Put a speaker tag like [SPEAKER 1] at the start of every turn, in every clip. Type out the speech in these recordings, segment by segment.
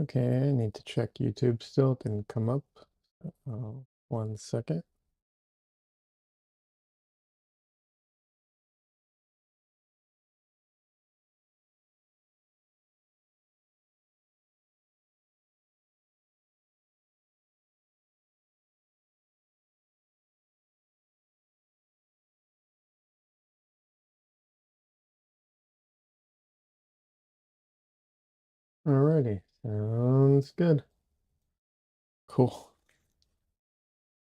[SPEAKER 1] Okay, I need to check YouTube still. It didn't come up. 1 second. Alrighty, sounds good. Cool.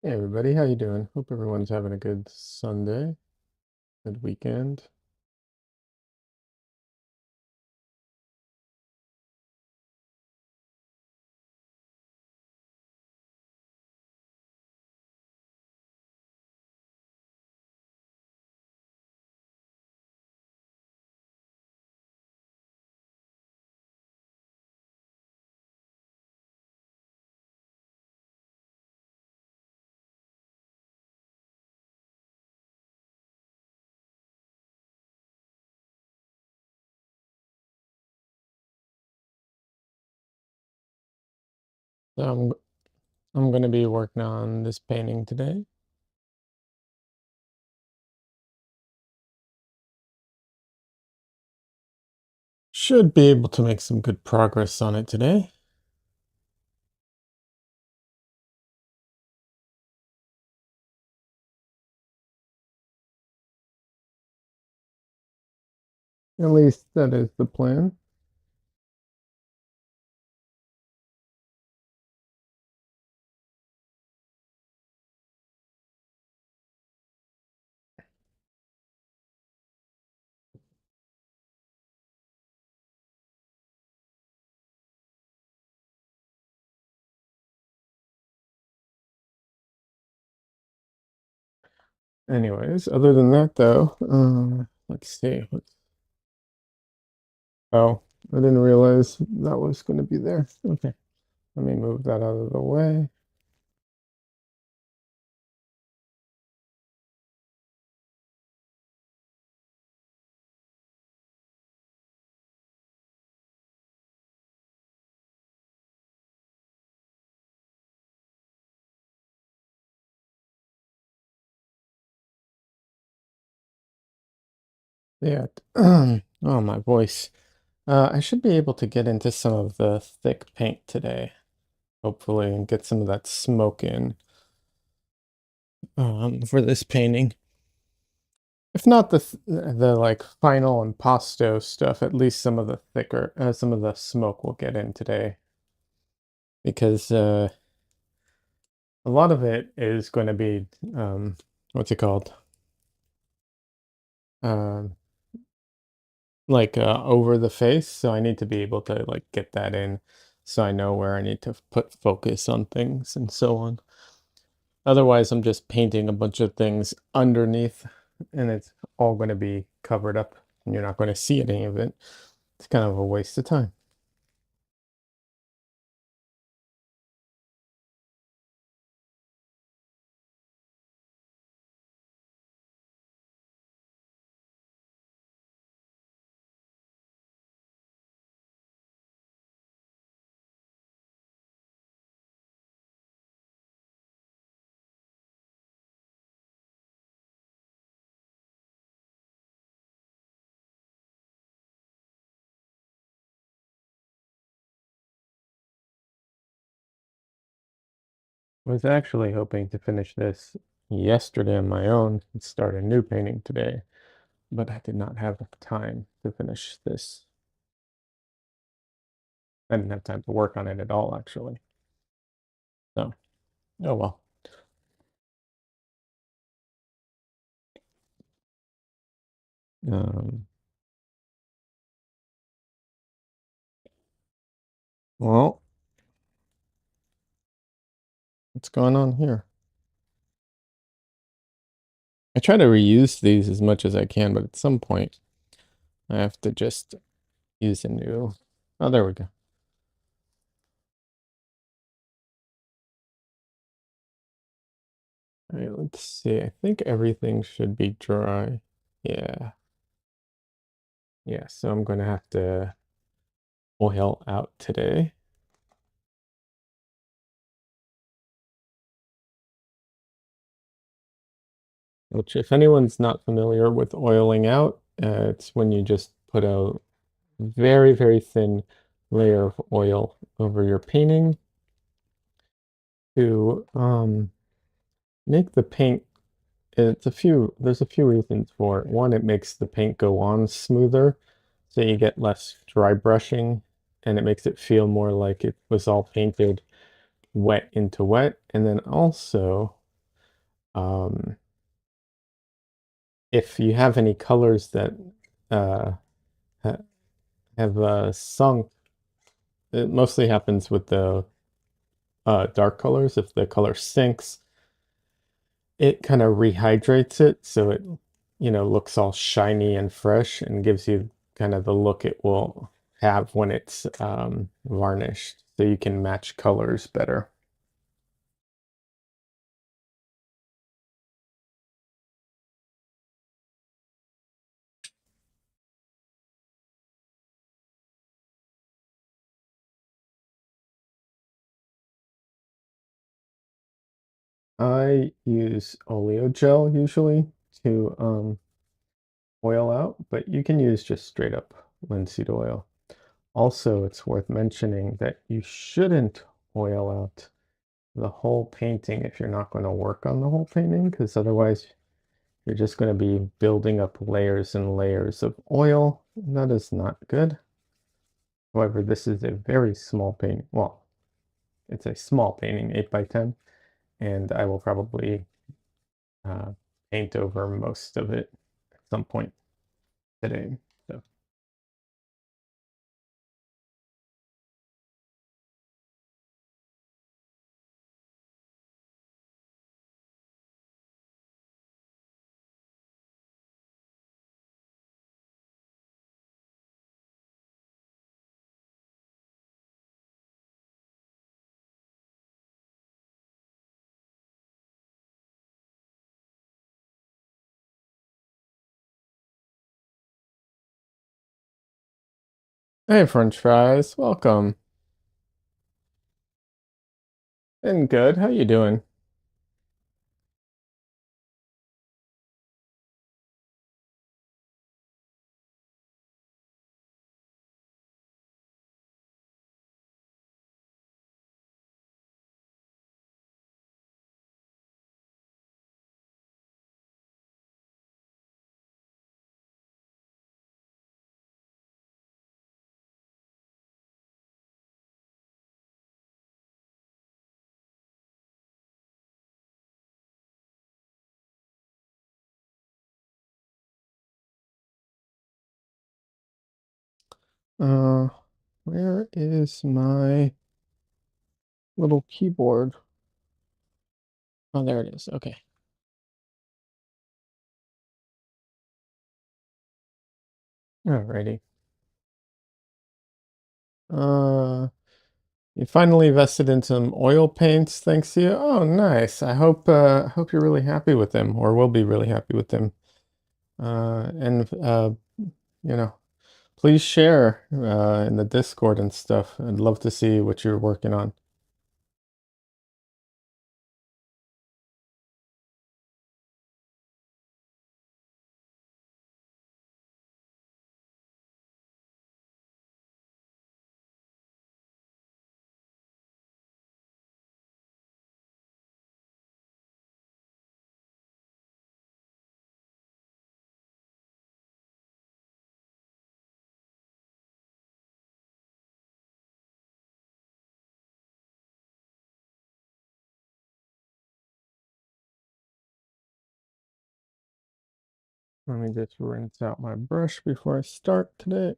[SPEAKER 1] Hey everybody, how you doing? Hope everyone's having a good Sunday, good weekend. So I'm going to be working on this painting today. Should be able to make some good progress on it today. At least that is the plan. Anyways, other than that though, let's see. Oh, I didn't realize that was going to be there. Okay, let me move that out of the way. Yeah. Oh, my voice. I should be able to get into some of the thick paint today, hopefully, and get some of that smoke in for this painting. If not the like final impasto stuff, at least some of the thicker, some of the smoke will get in today, because a lot of it is going to be what's it called? Um, like over the face, so I need to be able to like get that in, so I know where I need to put focus on things and so on. Otherwise, I'm just painting a bunch of things underneath, and it's all going to be covered up, and you're not going to see any of it. It's kind of a waste of time. I was actually hoping to finish this yesterday on my own and start a new painting today, but I did not have time to finish this. I didn't have time to work on it at all, actually. So, oh well. Um, well, what's going on here? I try to reuse these as much as I can, but at some point I have to just use a new. Oh, there we go. All right, let's see. I think everything should be dry. Yeah. Yeah, so I'm going to have to oil out today. which if anyone's not familiar with oiling out, it's when you just put a very, very thin layer of oil over your painting to make the paint. There's a few reasons for it. One, it makes the paint go on smoother, so you get less dry brushing, and it makes it feel more like it was all painted wet into wet. And then also, um, if you have any colors that uh, ha have sunk, it mostly happens with the dark colors. If the color sinks, it kind of rehydrates it so it, looks all shiny and fresh and gives you kind of the look it will have when it's varnished, so you can match colors better. I use oleo gel usually to oil out, but you can use just straight up linseed oil. Also, it's worth mentioning that you shouldn't oil out the whole painting if you're not going to work on the whole painting, because otherwise you're just going to be building up layers and layers of oil. That is not good. However, this is a very small painting. Well, it's a small painting, 8 by 10, and I will probably uh, paint over most of it at some point today. So, hey, French fries, welcome. And good. How you doing? Uh, where is my little keyboard? Oh, there it is. Okay. Alrighty. Uh, you finally invested in some oil paints, thanks to you. Oh, nice. I hope you're really happy with them, or will be really happy with them. And you know, please share in the Discord and stuff. I'd love to see what you're working on. Let me just rinse out my brush before I start today.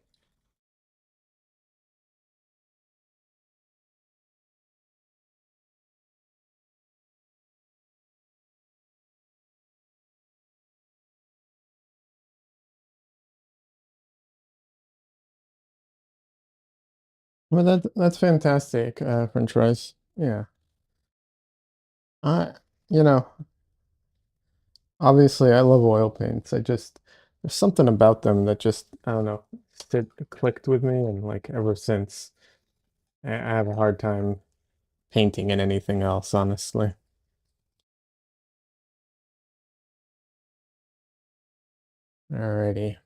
[SPEAKER 1] Well, that's fantastic, French fries. Yeah. I, you know, obviously I love oil paints. There's something about them that just, I don't know, clicked with me, and like ever since, I have a hard time painting in anything else, honestly. Alrighty.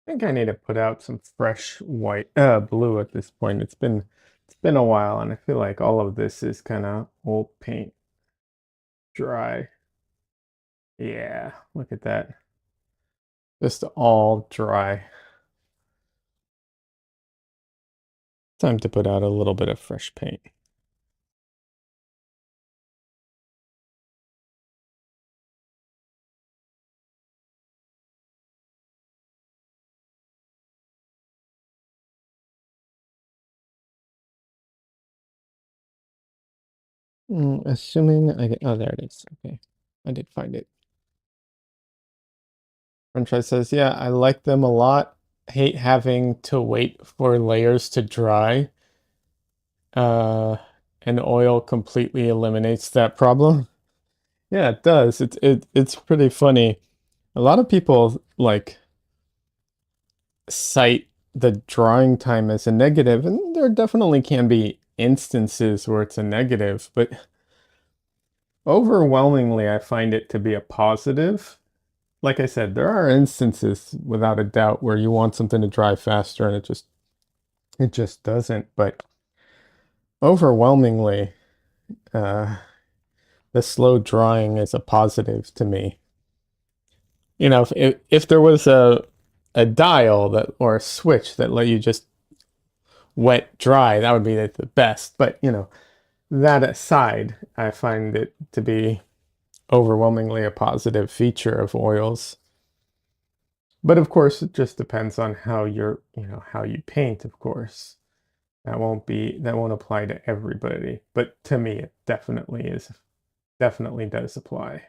[SPEAKER 1] I think I need to put out some fresh blue at this point. It's been a while, and I feel like all of this is kind of old paint, dry. Yeah, look at that. Just all dry. Time to put out a little bit of fresh paint. Assuming I get, oh, there it is. Okay, I did find it. Franchise says, yeah, I like them a lot. Hate having to wait for layers to dry. Uh, and oil completely eliminates that problem. Yeah, it does. It's pretty funny. A lot of people like cite the drying time as a negative, and there definitely can be instances where it's a negative, but overwhelmingly I find it to be a positive. Like I said, there are instances without a doubt where you want something to dry faster and it just doesn't, but overwhelmingly uh the slow drying is a positive to me. If there was a dial that or a switch that let you just wet dry, that would be the best. But that aside, I find it to be overwhelmingly a positive feature of oils. But of course, it just depends on how you paint, of course. That won't apply to everybody, but to me it definitely does apply.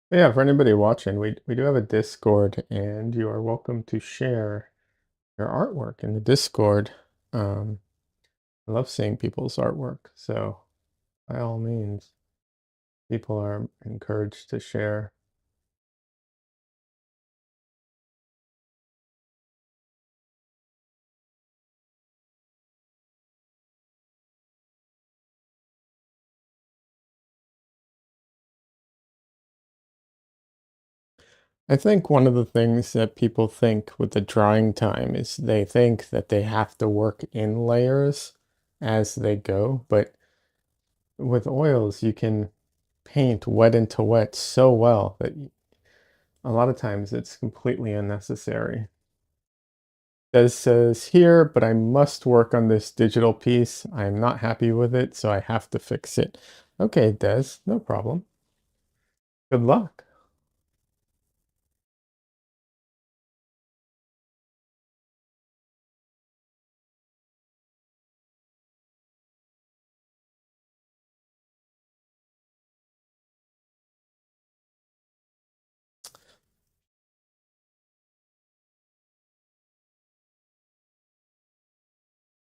[SPEAKER 1] But yeah, for anybody watching, we do have a Discord, and you are welcome to share your artwork in the Discord. Um, I love seeing people's artwork, so by all means, people are encouraged to share. I think one of the things that people think with the drying time is they think that they have to work in layers as they go, but with oils, you can paint wet into wet so well that a lot of times it's completely unnecessary. Des says here, but I must work on this digital piece. I'm not happy with it, so I have to fix it. Okay, Des, no problem. Good luck.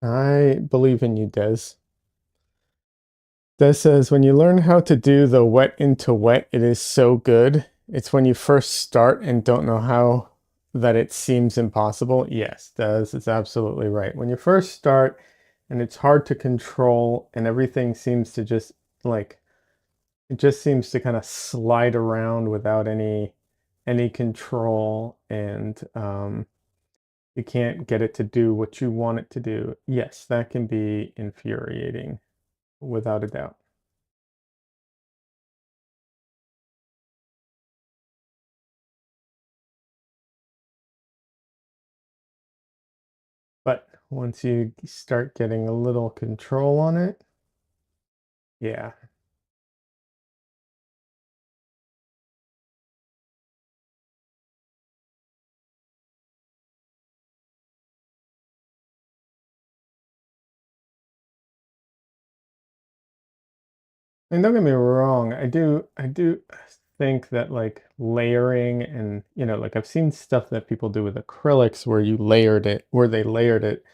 [SPEAKER 1] I believe in you, Des. That says when you learn how to do the wet into wet, it is so good. It's when you first start and don't know how that it seems impossible. Yes, Des is absolutely right. When you first start and it's hard to control and everything seems to just like it just seems to kind of slide around without any control and you can't get it to do what you want it to do. Yes, that can be infuriating without a doubt. But once you start getting a little control on it, yeah. And don't get me wrong, I do think that like layering and like I've seen stuff that people do with acrylics where they layered it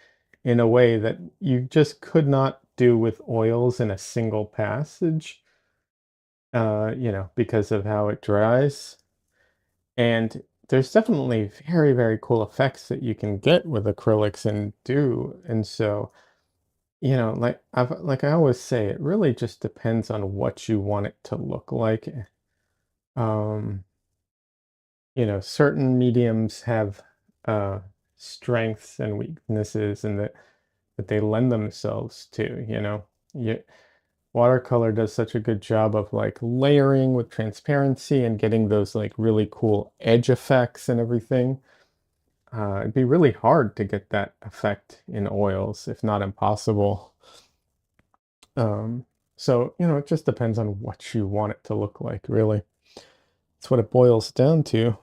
[SPEAKER 1] in a way that you just could not do with oils in a single passage, because of how it dries. And there's definitely very, very cool effects that you can get with acrylics and do. And so, like I always say, it really just depends on what you want it to look like. Um, certain mediums have uh strengths and weaknesses and that they lend themselves to. You, watercolor does such a good job of like layering with transparency and getting those like really cool edge effects and everything. It'd be really hard to get that effect in oils, if not impossible. Um, so, it just depends on what you want it to look like, really. That's what it boils down to.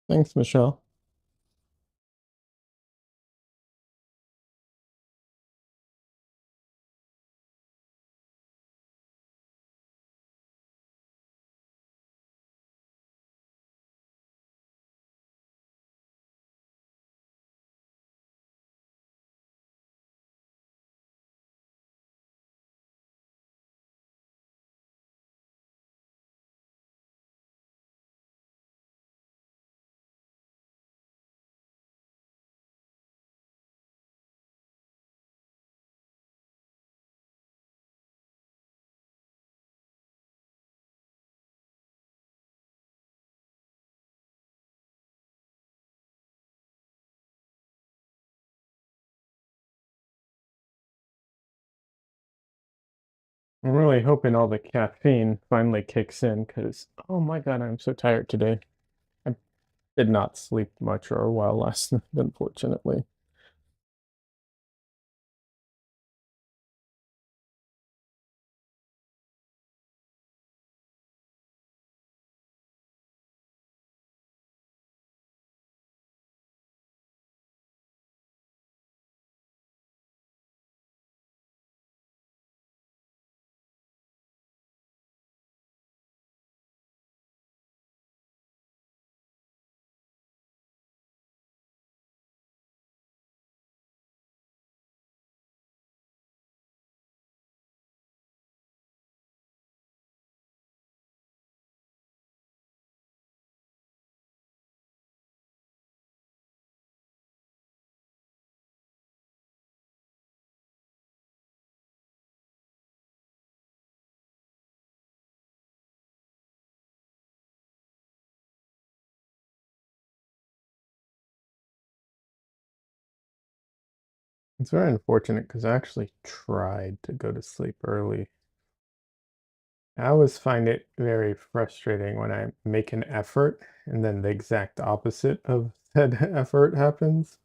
[SPEAKER 1] Thanks, Michelle. I'm really hoping all the caffeine finally kicks in because, oh my God, I'm so tired today. I did not sleep much or a while last night, unfortunately. It's very unfortunate because I actually tried to go to sleep early. I always find it very frustrating when I make an effort and then the exact opposite of that effort happens.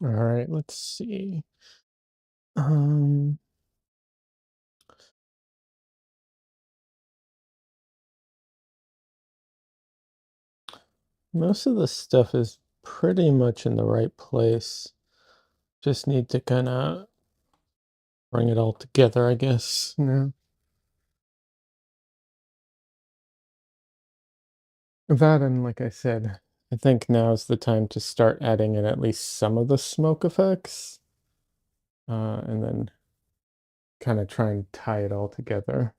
[SPEAKER 1] All right, let's see. Um, Most of the stuff is pretty much in the right place. Just need to kind of bring it all together, I guess. Yeah. That and like I said, I think now is the time to start adding in at least some of the smoke effects, and then kind of try and tie it all together.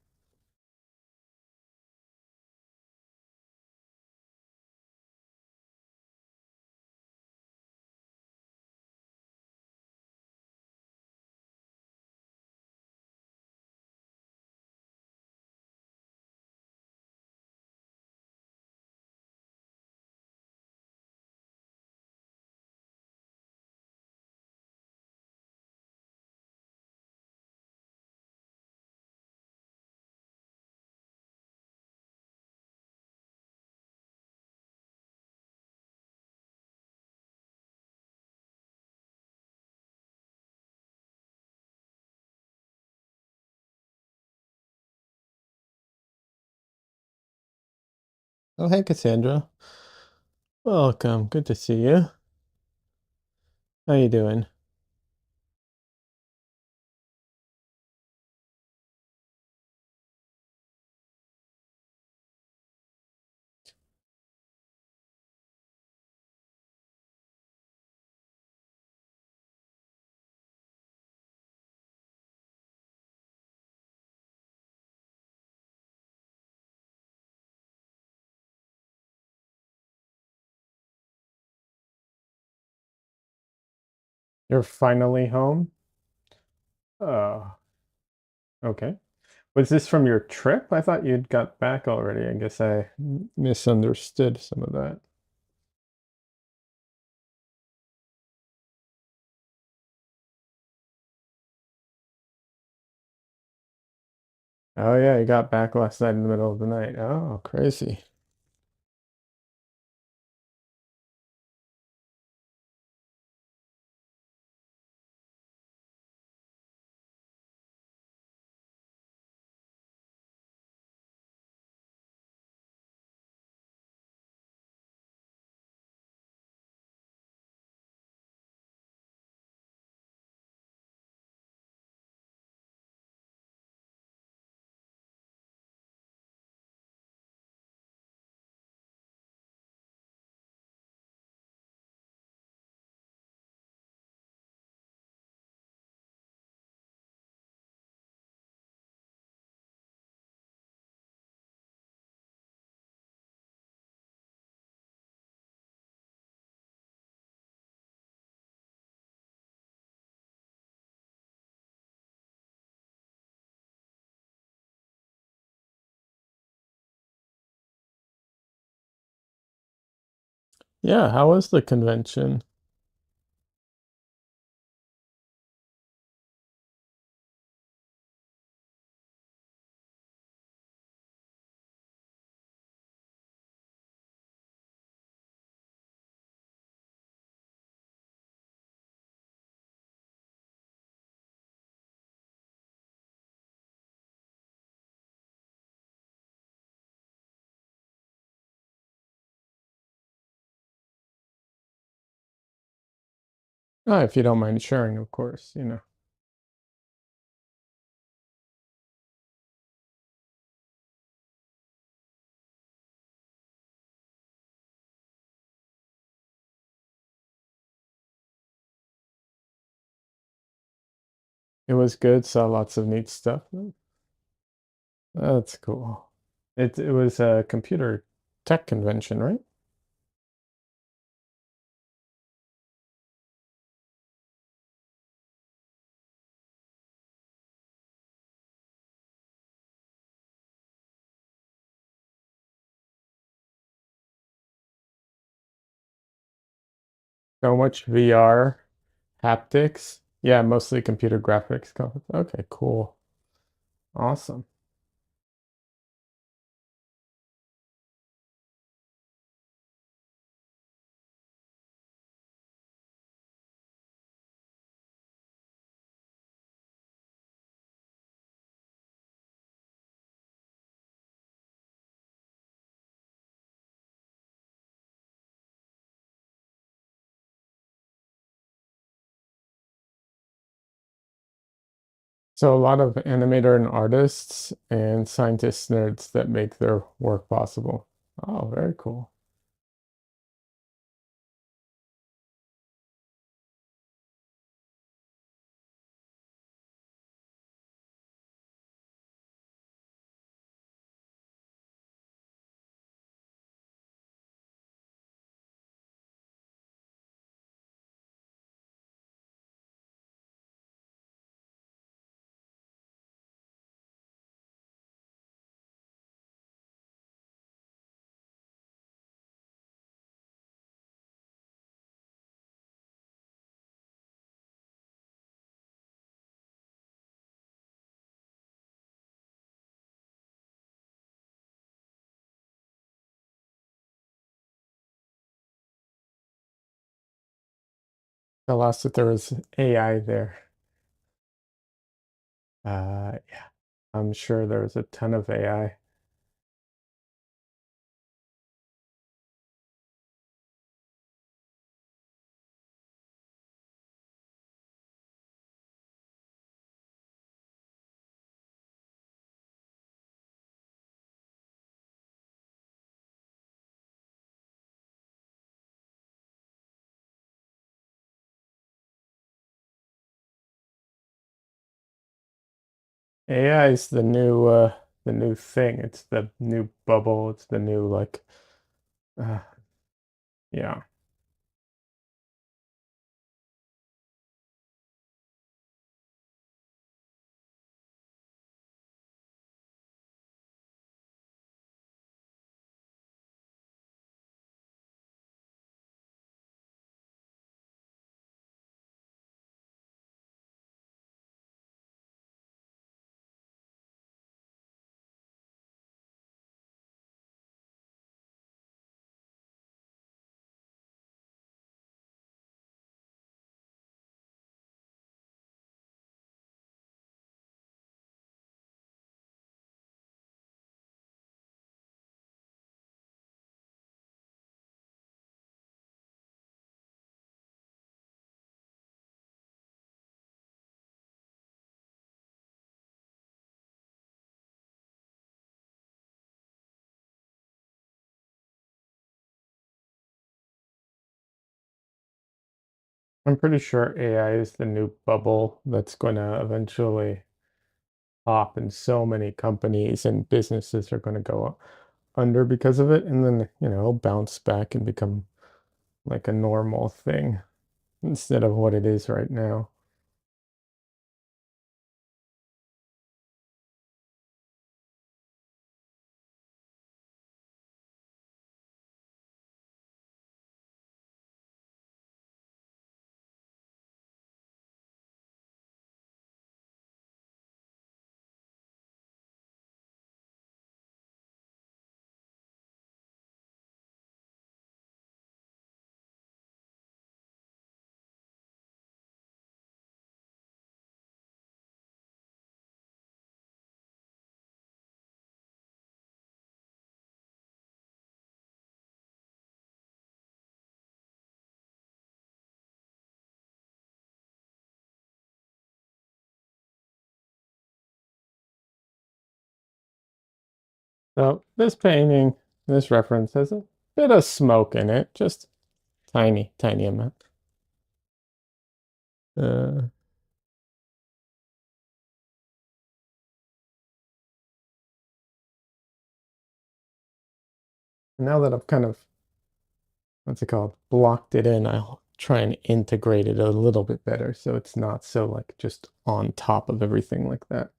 [SPEAKER 1] Oh, hey, Cassandra. Welcome. Good to see you. How you doing? You're finally home? Oh, okay. Was this from your trip? I thought you'd got back already. I guess I misunderstood some of that. Oh yeah, you got back last night in the middle of the night. Oh, crazy. Yeah, how was the convention? If you don't mind sharing, of course, you know. It was good, saw lots of neat stuff. That's cool. It was a computer tech convention, right? So much VR, haptics. Yeah, mostly computer graphics. Okay, cool. Awesome. So a lot of animator and artists and scientist nerds that make their work possible. Oh, very cool. I lost that there was AI there. Yeah, I'm sure there was a ton of AI. AI is the new thing. It's the new bubble. It's the new like uh, yeah. I'm pretty sure AI is the new bubble that's going to eventually pop, and so many companies and businesses are going to go under because of it, and then, you know, it'll bounce back and become like a normal thing instead of what it is right now. So this painting, this reference has a bit of smoke in it, just tiny, tiny amount. Uh, Now that I've kind of, what's it called, blocked it in, I'll try and integrate it a little bit better so it's not so like just on top of everything like that.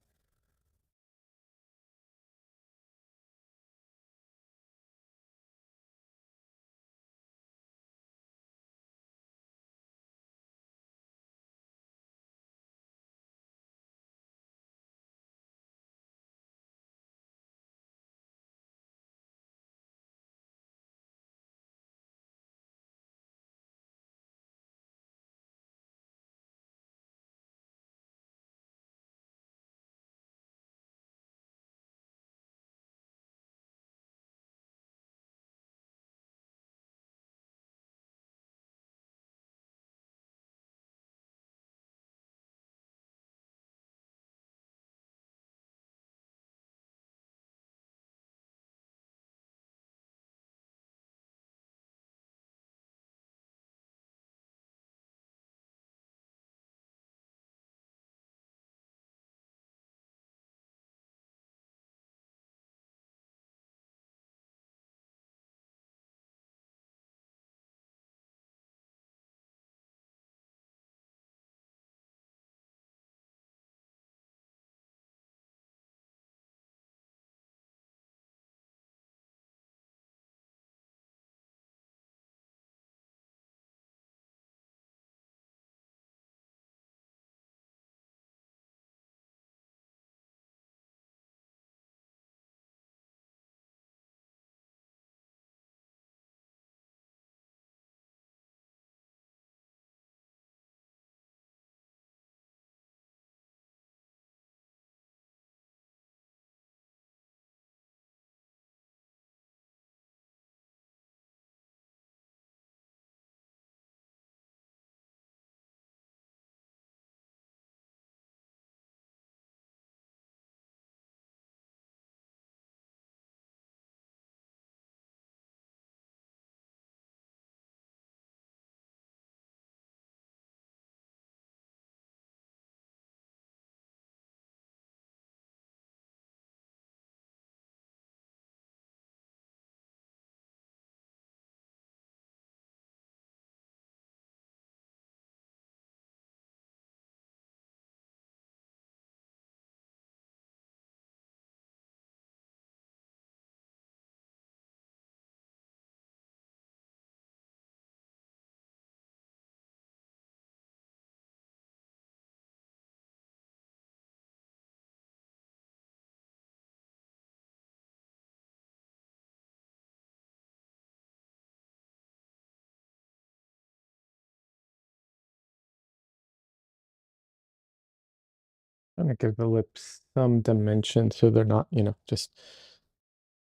[SPEAKER 1] Trying to give the lips some dimension so they're not, just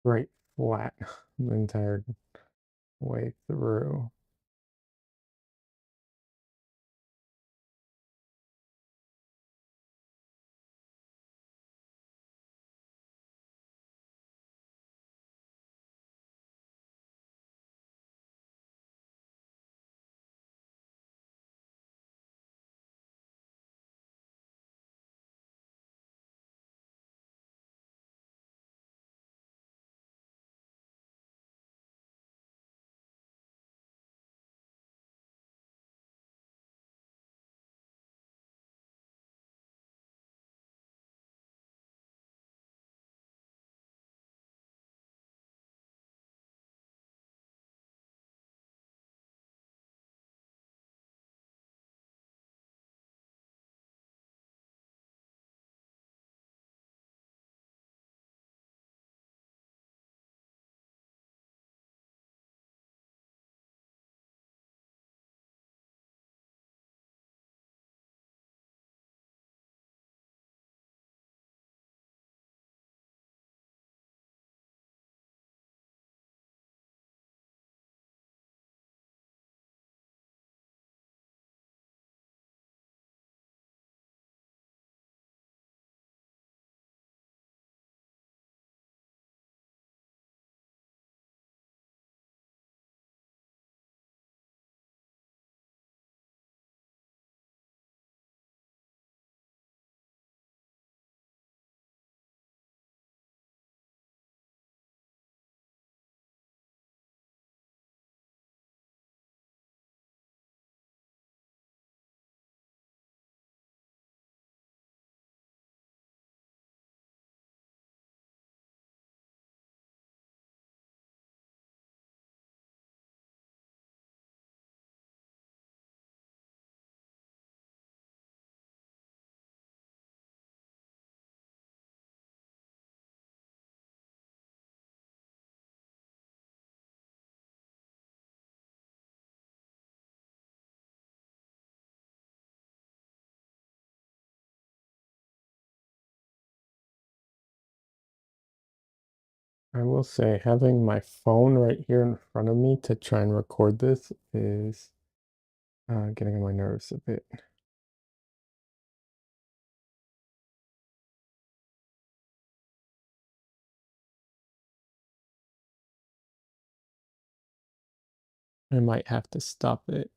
[SPEAKER 1] right flat the entire way through. I will say having my phone right here in front of me to try and record this is getting on my nerves a bit. I might have to stop it.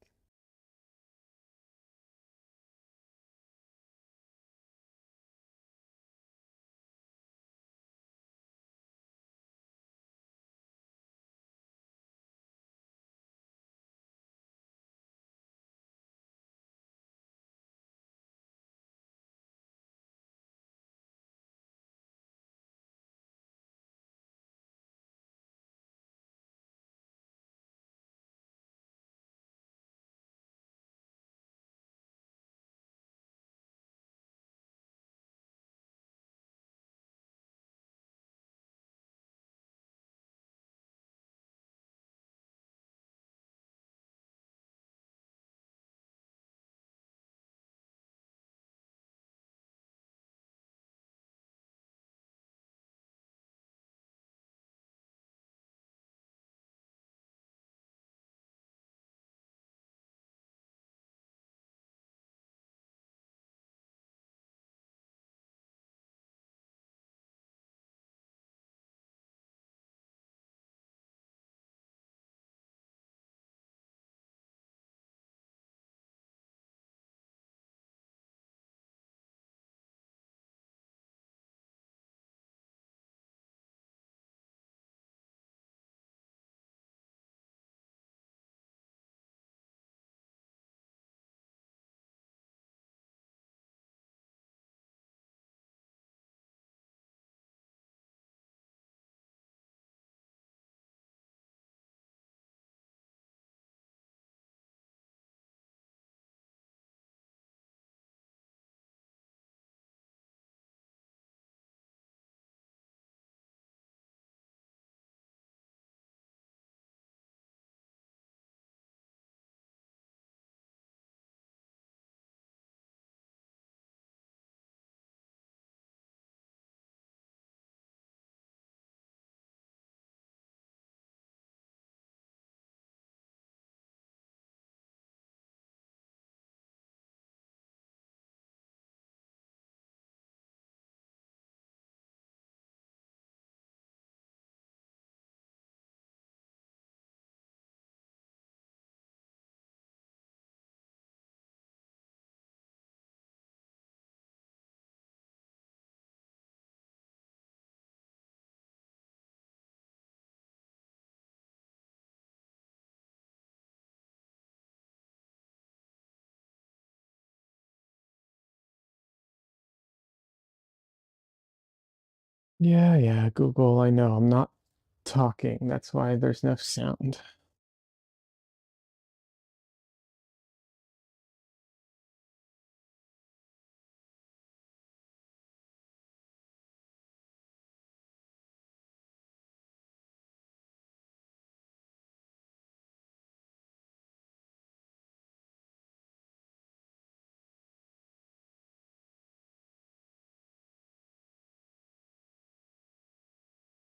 [SPEAKER 1] Yeah, yeah, Google, I know. I'm not talking. That's why there's no sound.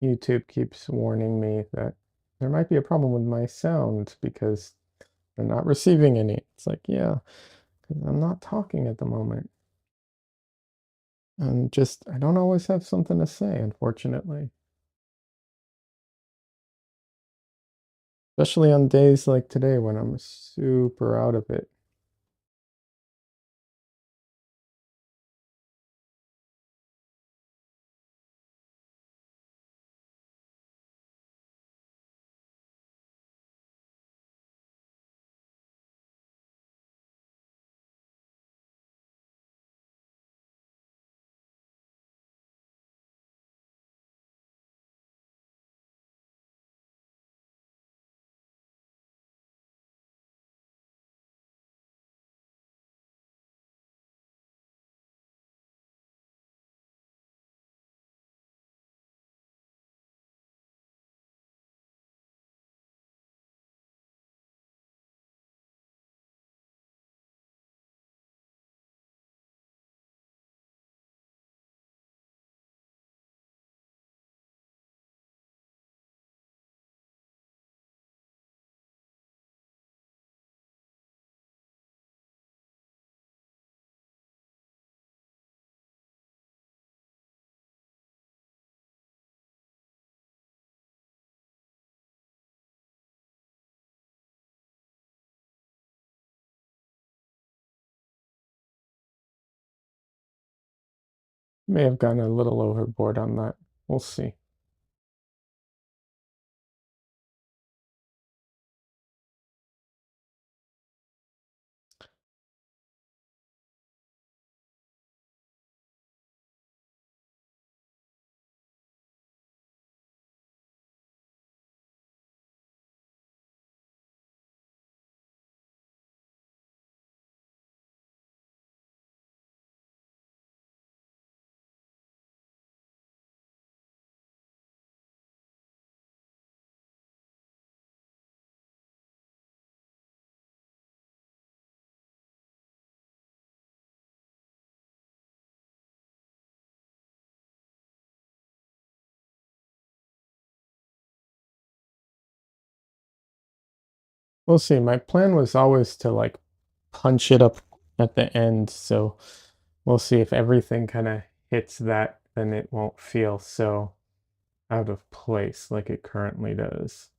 [SPEAKER 1] YouTube keeps warning me that there might be a problem with my sound because they're not receiving any. It's like, yeah, because I'm not talking at the moment. And just, I don't always have something to say, unfortunately. Especially on days like today when I'm super out of it. May have gone a little overboard on that. We'll see. We'll see. My plan was always to like punch it up at the end, so we'll see if everything kind of hits that, then it won't feel so out of place like it currently does.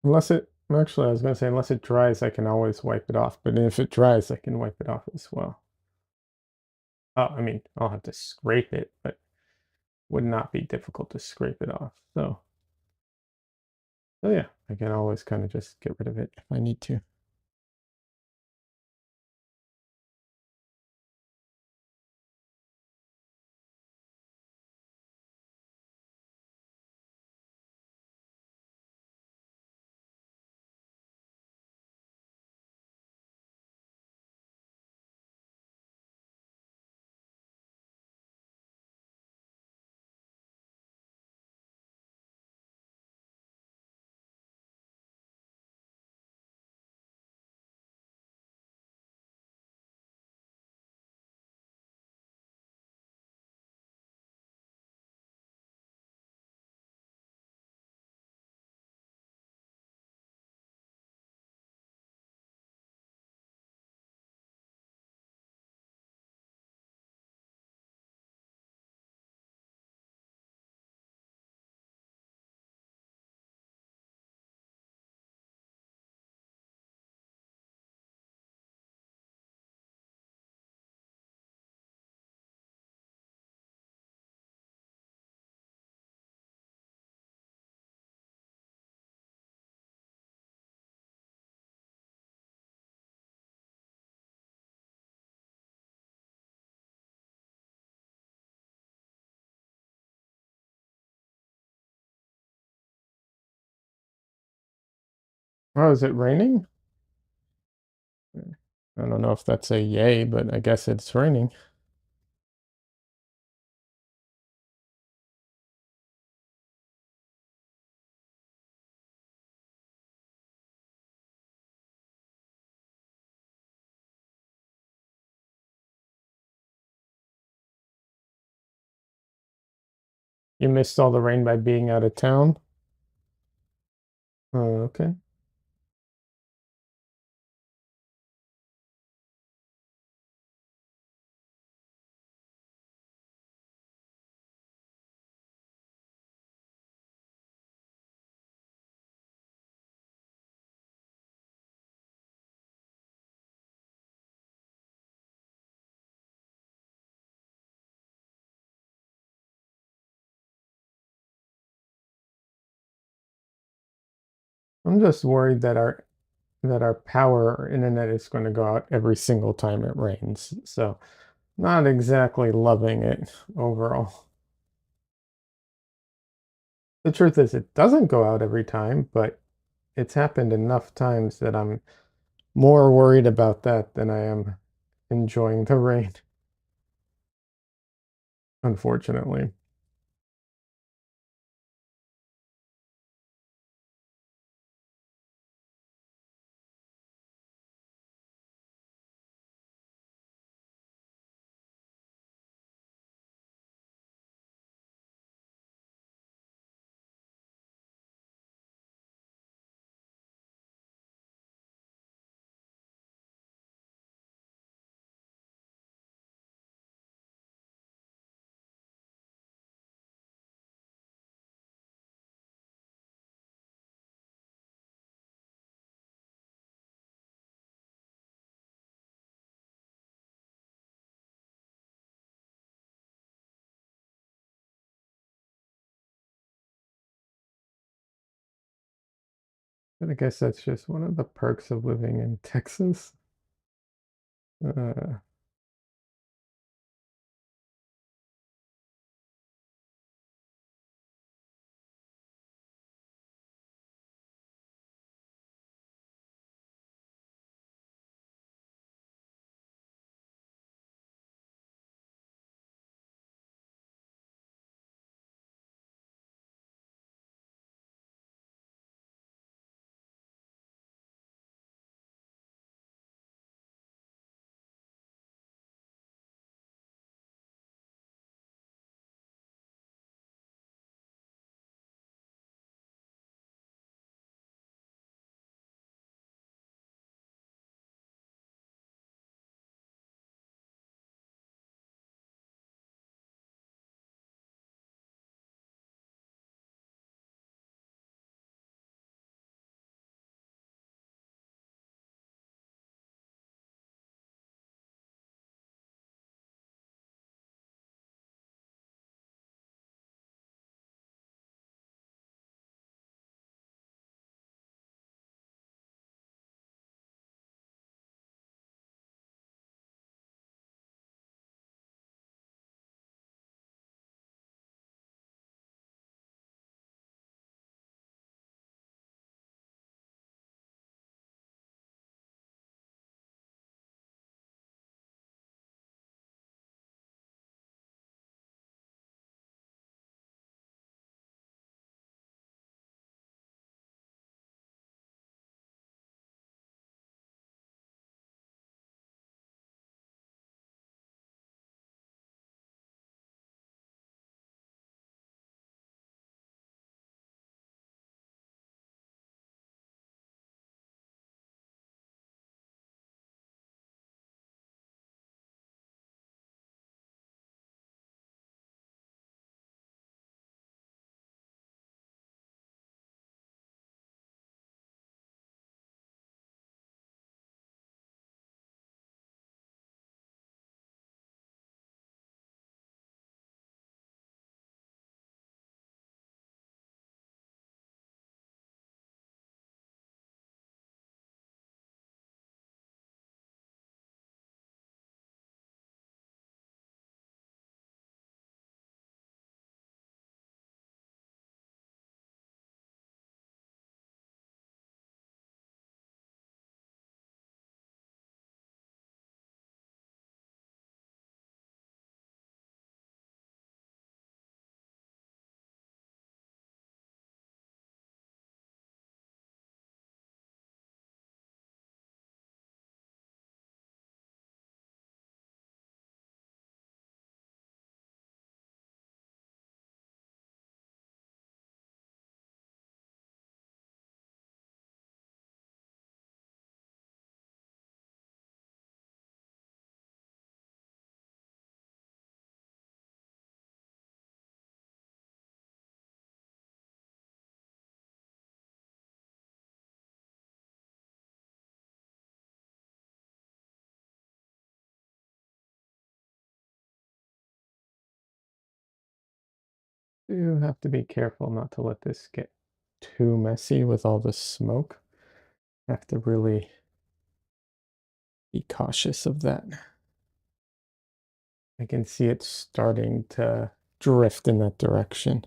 [SPEAKER 1] Unless it, actually, I was going to say, unless it dries, I can always wipe it off. But if it dries, I can wipe it off as well. I mean, I'll have to scrape it, but would not be difficult to scrape it off. So yeah, I can always kind of just get rid of it if I need to. Oh, is it raining? I don't know if that's a yay, but I guess it's raining. You missed all the rain by being out of town? Oh, okay. I'm just worried that our power or internet is going to go out every single time it rains. So not exactly loving it overall. The truth is it doesn't go out every time, but it's happened enough times that I'm more worried about that than I am enjoying the rain, unfortunately. But I guess that's just one of the perks of living in Texas. Uh, you have to be careful not to let this get too messy with all the smoke. Have to really be cautious of that. I can see it starting to drift in that direction.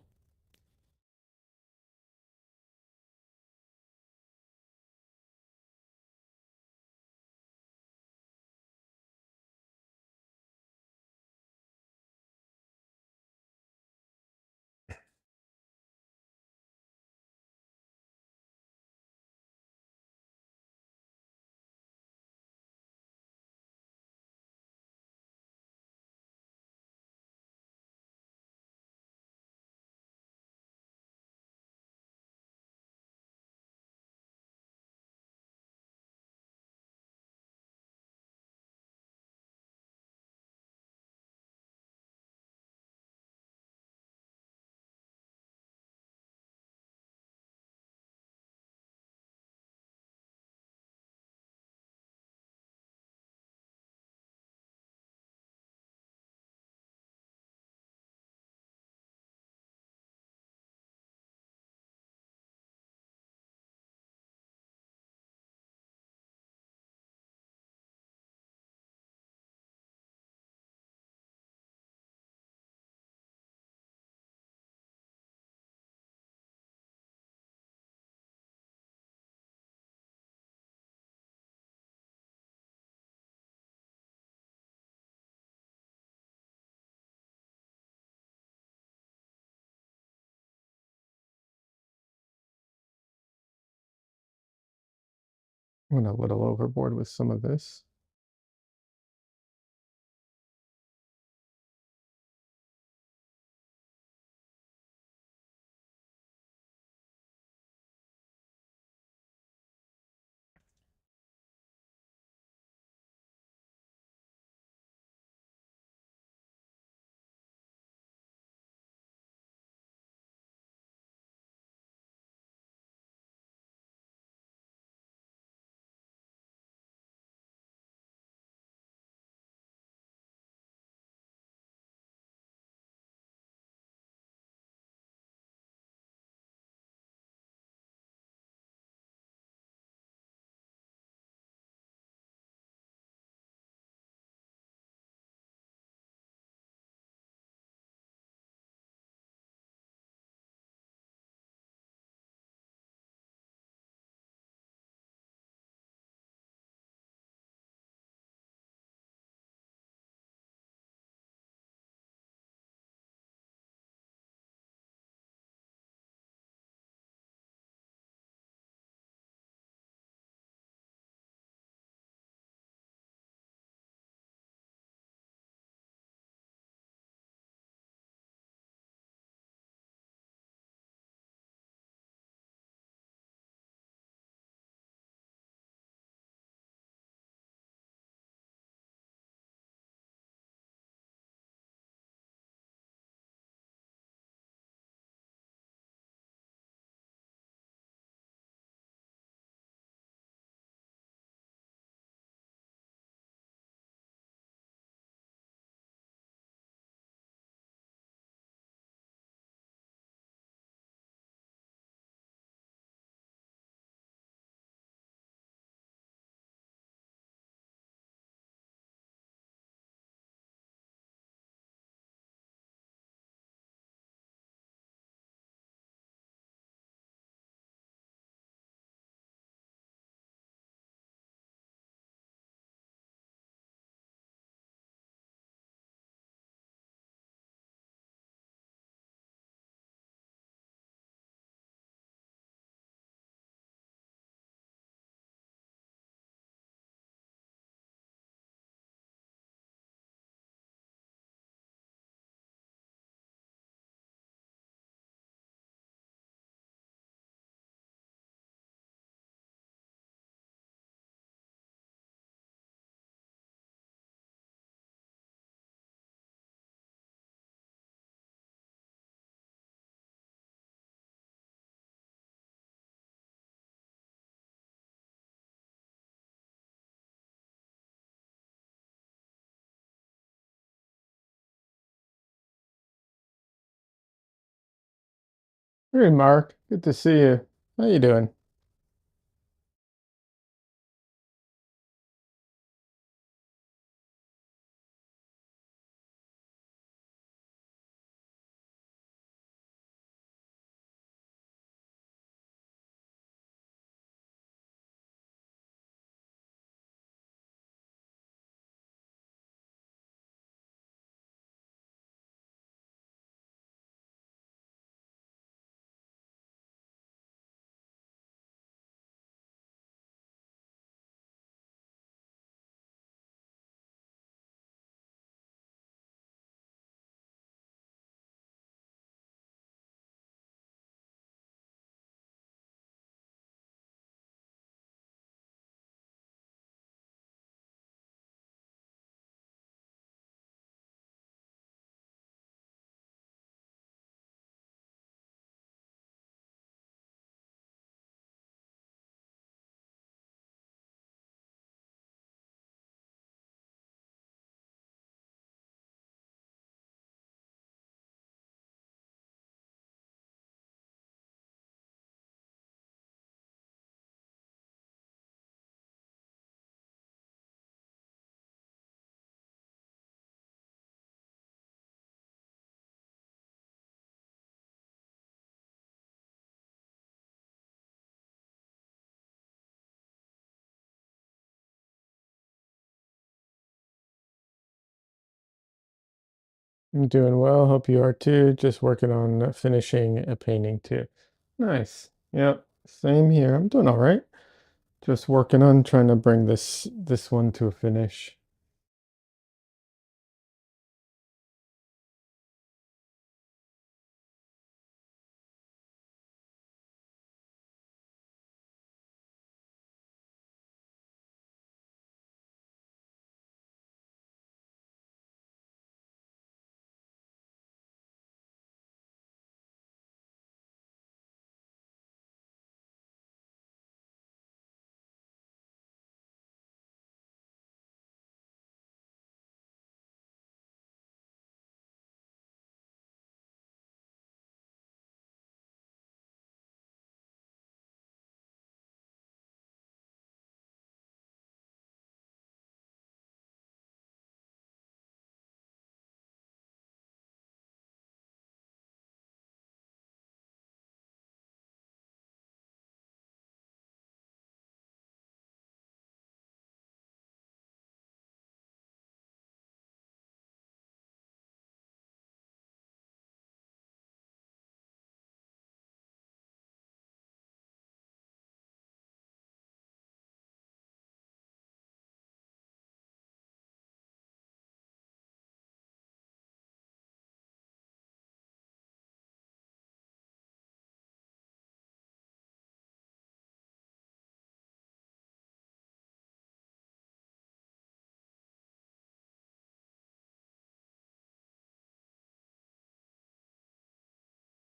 [SPEAKER 1] Went a little overboard with some of this. Hey, Mark. Good to see you. How you doing? I'm doing well. Hope you are too. Just working on finishing a painting too. Nice. Yep. Same here. I'm doing all right. Just working on trying to bring this one to a finish.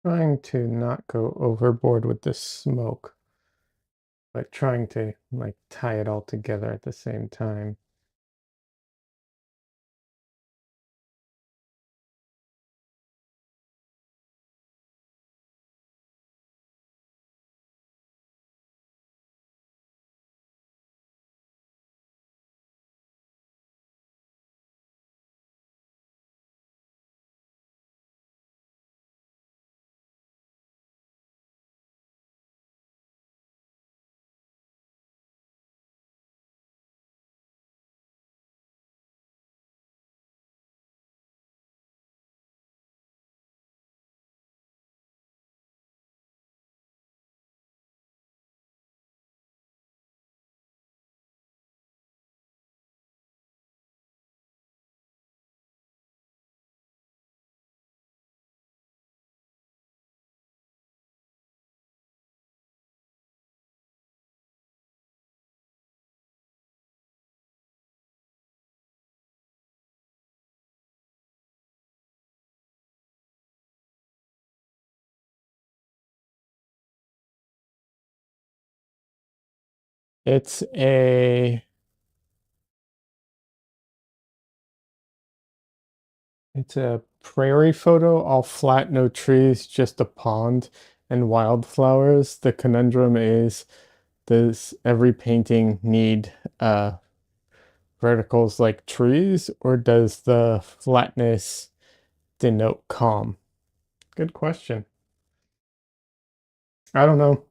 [SPEAKER 1] Trying to not go overboard with the smoke, but trying to like tie it all together at the same time. It's a it's a prairie photo, all flat, no trees, just a pond and wildflowers. The conundrum is, does every painting need verticals like trees, or does the flatness denote calm? Good question. I don't know.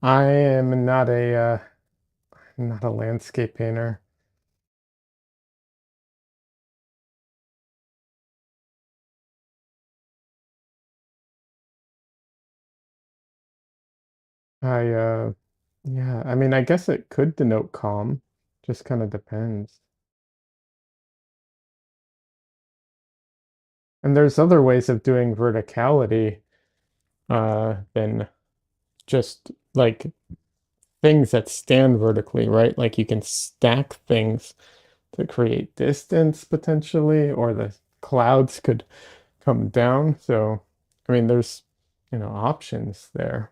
[SPEAKER 1] I am not a landscape painter. I yeah, I mean, I guess it could denote calm. Just kind of depends. And there's other ways of doing verticality than just like things that stand vertically, right? Like you can stack things to create distance potentially, or the clouds could come down. So, I mean, there's, options there.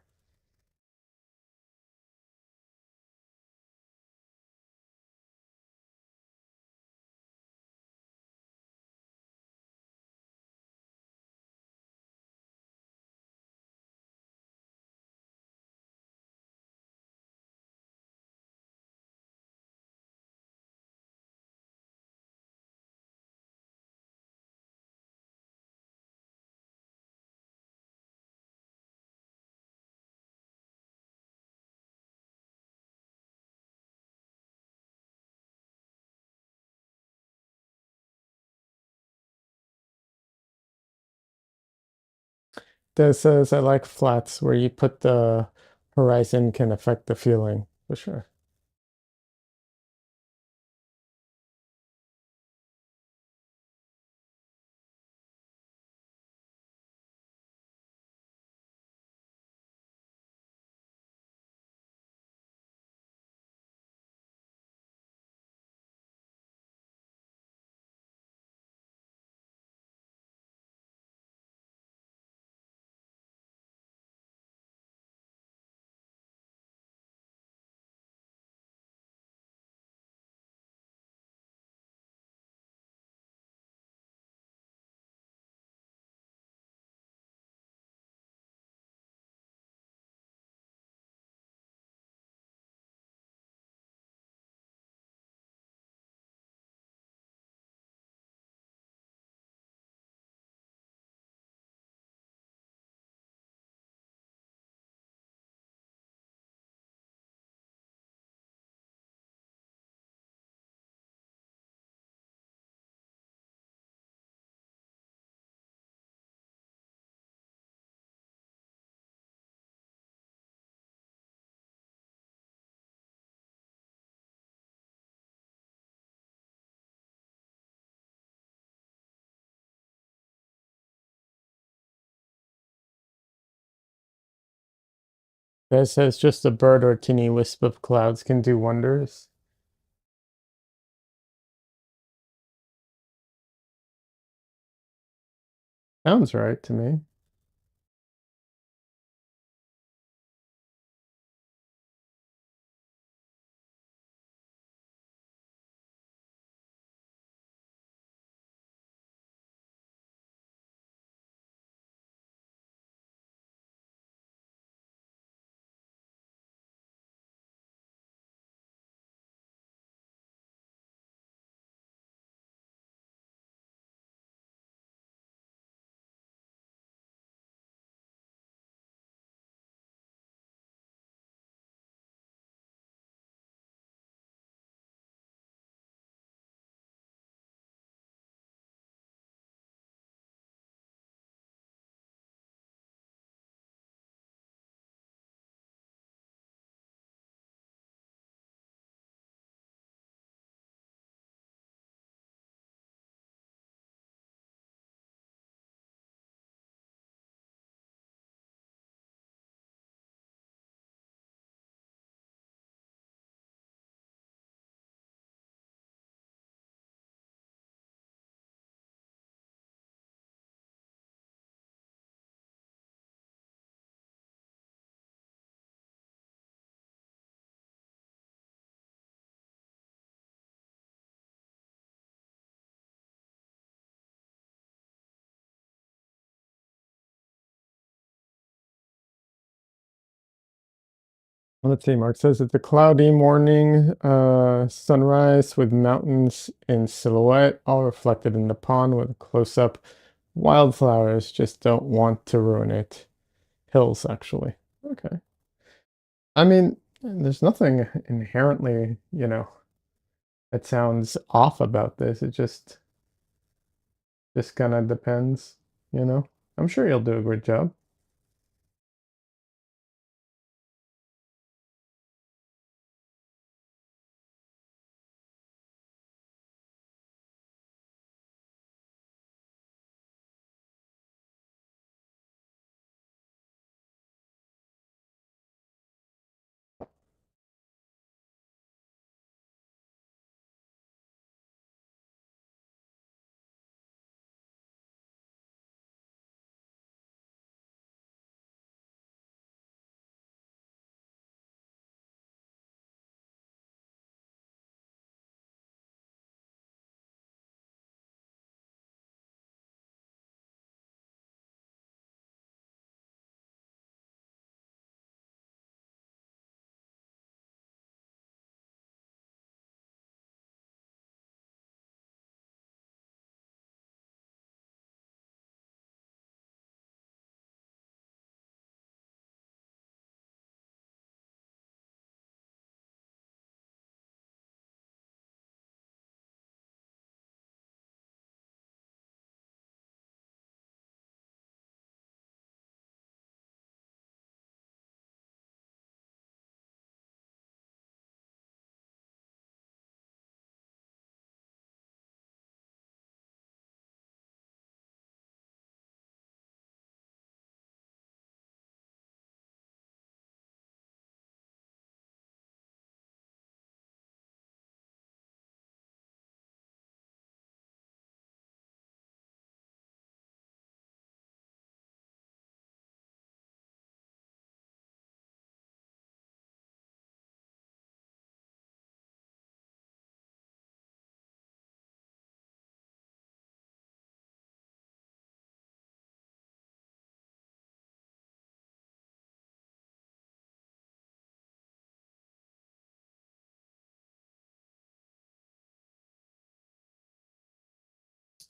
[SPEAKER 1] This says I like flats where you put the horizon can affect the feeling for sure. That says just a bird or a teeny wisp of clouds can do wonders. Sounds right to me. Let's see, Mark says it's a cloudy morning, sunrise with mountains in silhouette, all reflected in the pond with a close-up. Wildflowers just don't want to ruin it. Hills, actually. Okay. I mean, there's nothing inherently, that sounds off about this. It just kind of depends, you know. I'm sure you'll do a great job.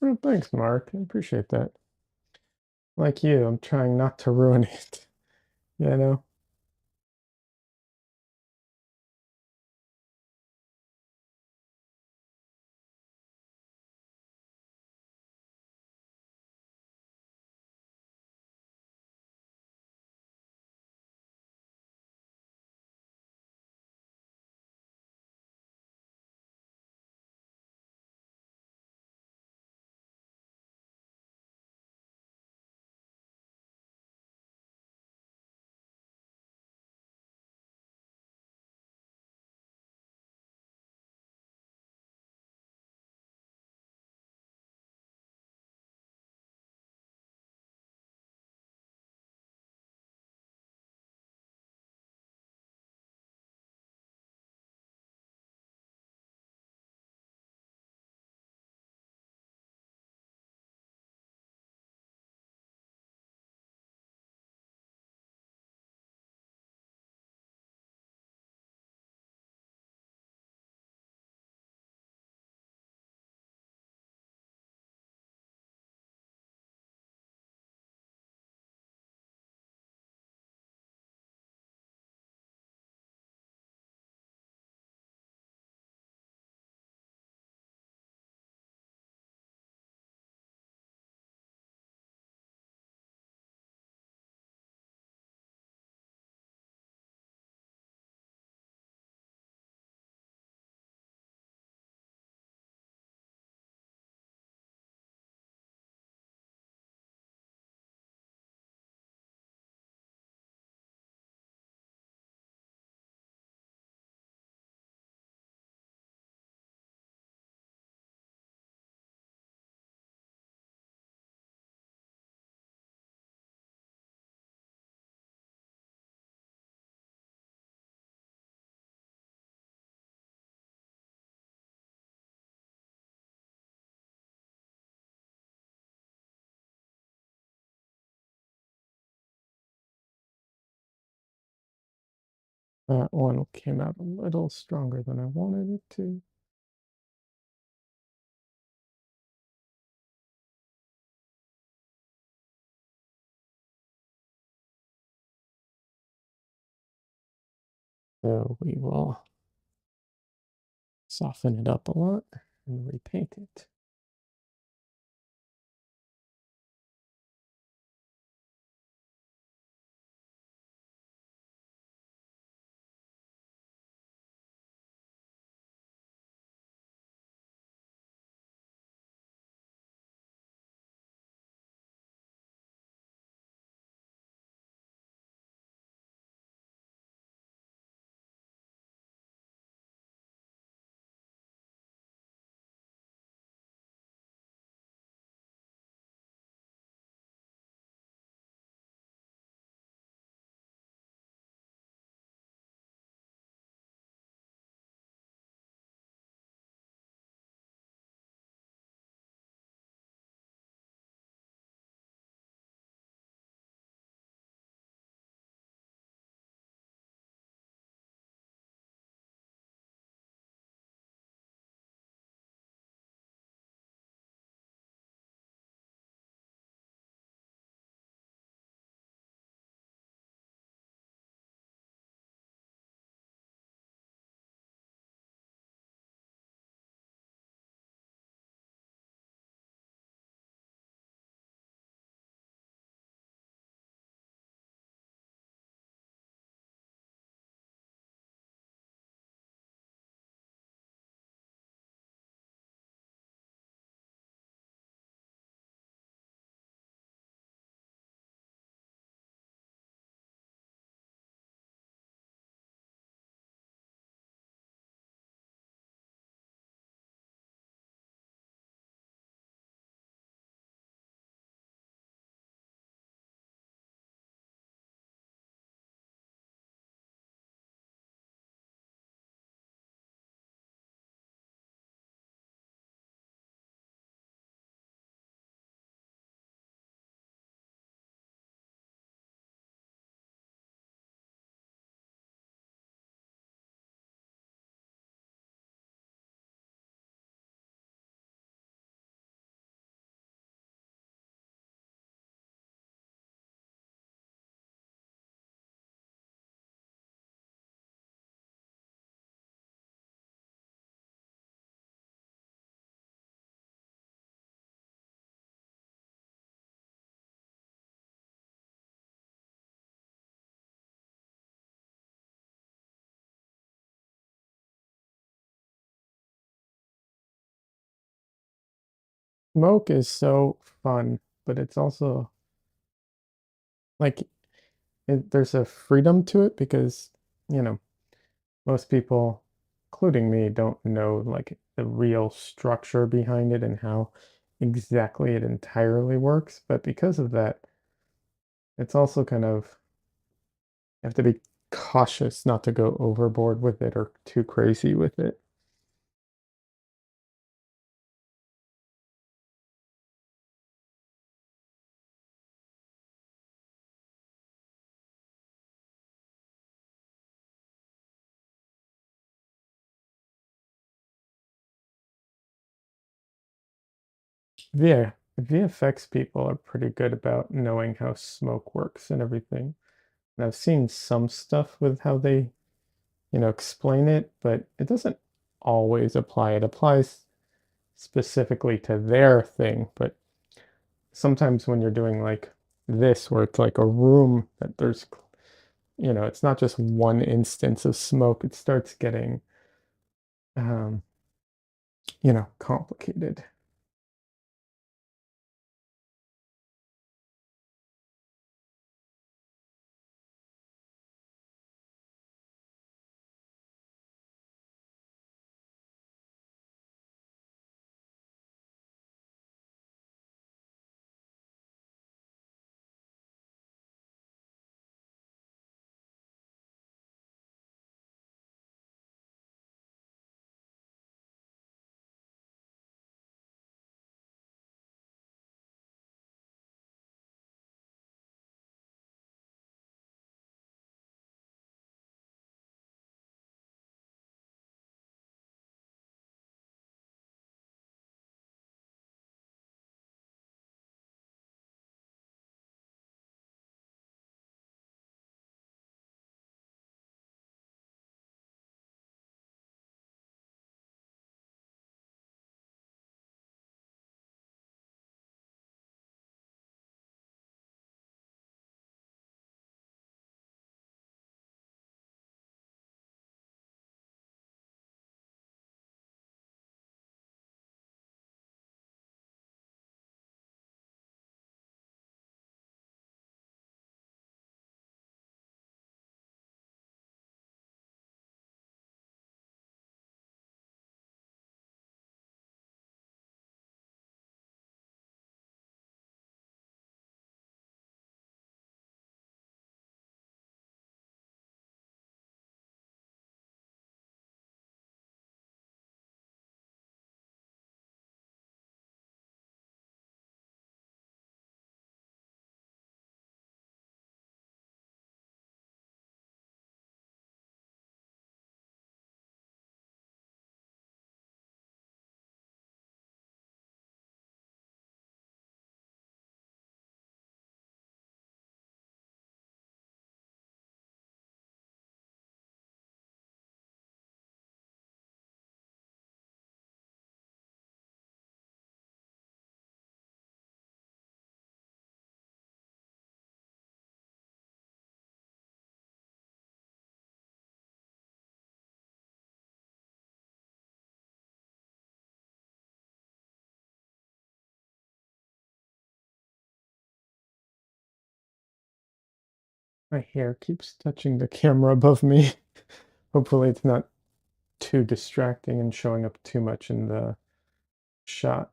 [SPEAKER 1] Oh, thanks, Mark. I appreciate that. Like you, I'm trying not to ruin it, you know? That one came out a little stronger than I wanted it to. So we will soften it up a lot and repaint it. Smoke is so fun, but it's also like there's a freedom to it because, you know, most people, including me, don't know like the real structure behind it and how exactly it entirely works. But because of that, it's also kind of, you have to be cautious not to go overboard with it or too crazy with it. Yeah, VFX people are pretty good about knowing how smoke works and everything. And I've seen some stuff with how they, explain it, but it doesn't always apply. It applies specifically to their thing, but sometimes when you're doing like this, where it's like a room that there's, it's not just one instance of smoke, it starts getting, um, complicated. My hair keeps touching the camera above me. Hopefully it's not too distracting and showing up too much in the shot.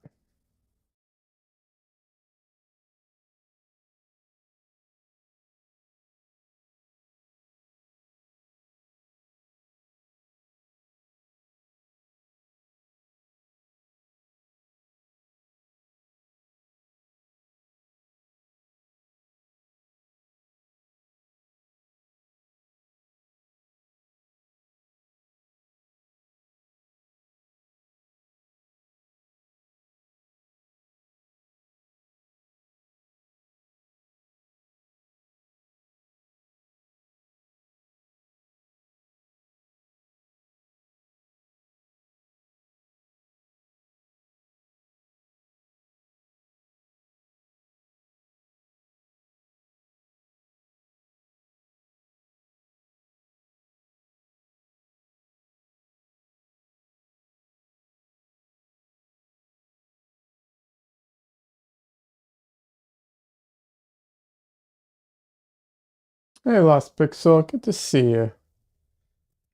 [SPEAKER 1] Hey, Lost Pixel, good to see you.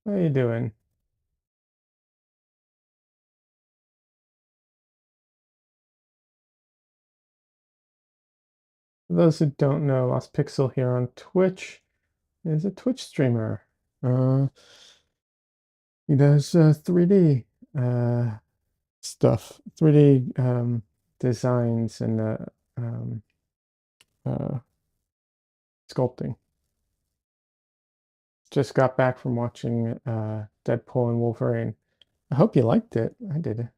[SPEAKER 1] How you doing? For those who don't know, Lost Pixel here on Twitch is a Twitch streamer. Uh, he does 3D uh, stuff, 3D designs and um, uh, sculpting. Just got back from watching Deadpool and Wolverine. I hope you liked it. I did.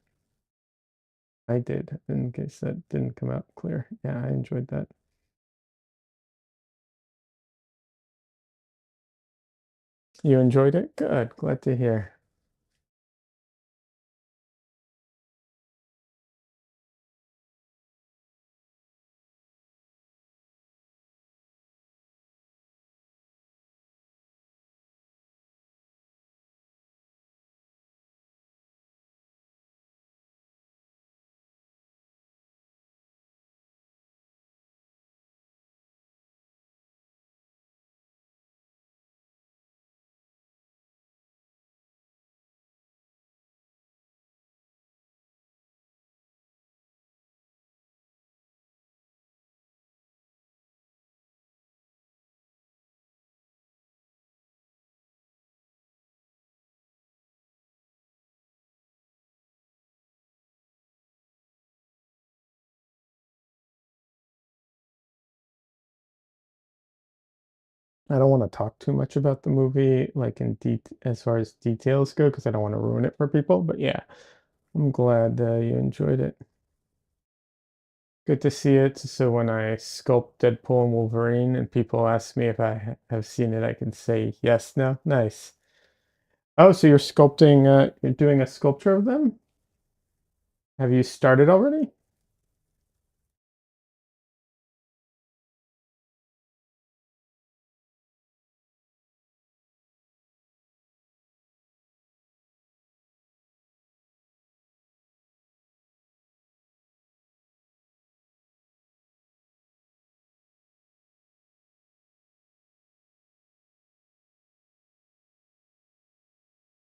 [SPEAKER 1] I did. In case that didn't come out clear. Yeah, I enjoyed that. You enjoyed it? Good. Glad to hear. I don't want to talk too much about the movie, like in as far as details go, because I don't want to ruin it for people. But yeah, I'm glad you enjoyed it. Good to see it. So when I sculpt Deadpool and Wolverine, and people ask me if I have seen it, I can say yes now. Nice. Oh, so you're sculpting, you're doing a sculpture of them? Have you started already?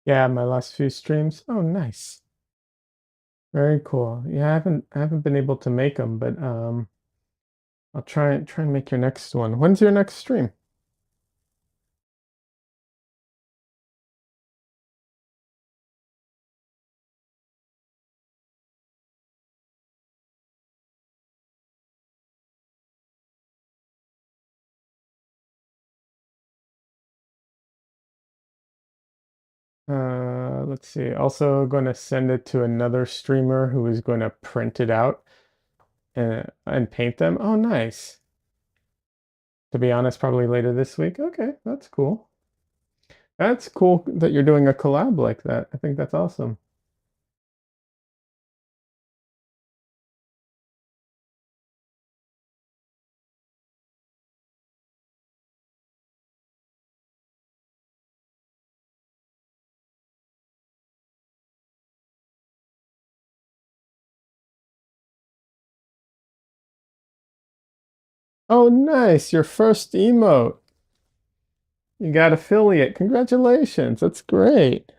[SPEAKER 1] Yeah, my last few streams. Oh, nice. Very cool. Yeah, I haven't been able to make them, but I'll try and make your next one. When's your next stream? Let's see. Also going to send it to another streamer who is going to print it out and paint them. Oh, nice. To be honest, probably later this week. Okay, that's cool. That's cool that you're doing a collab like that. I think that's awesome. Oh, nice. Your first emote. You got affiliate. Congratulations. That's great.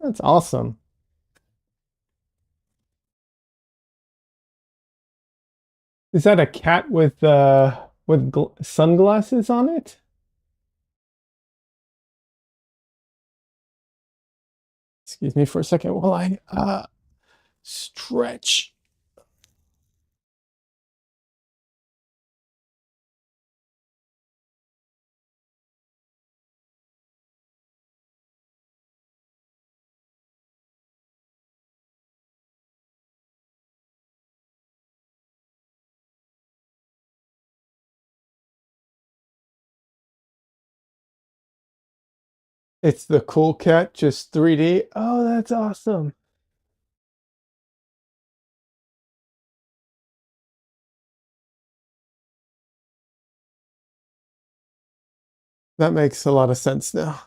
[SPEAKER 1] That's awesome. Is that a cat with sunglasses on it? Excuse me for a second while I stretch. It's the cool cat, just 3D. Oh, that's awesome. That makes a lot of sense now.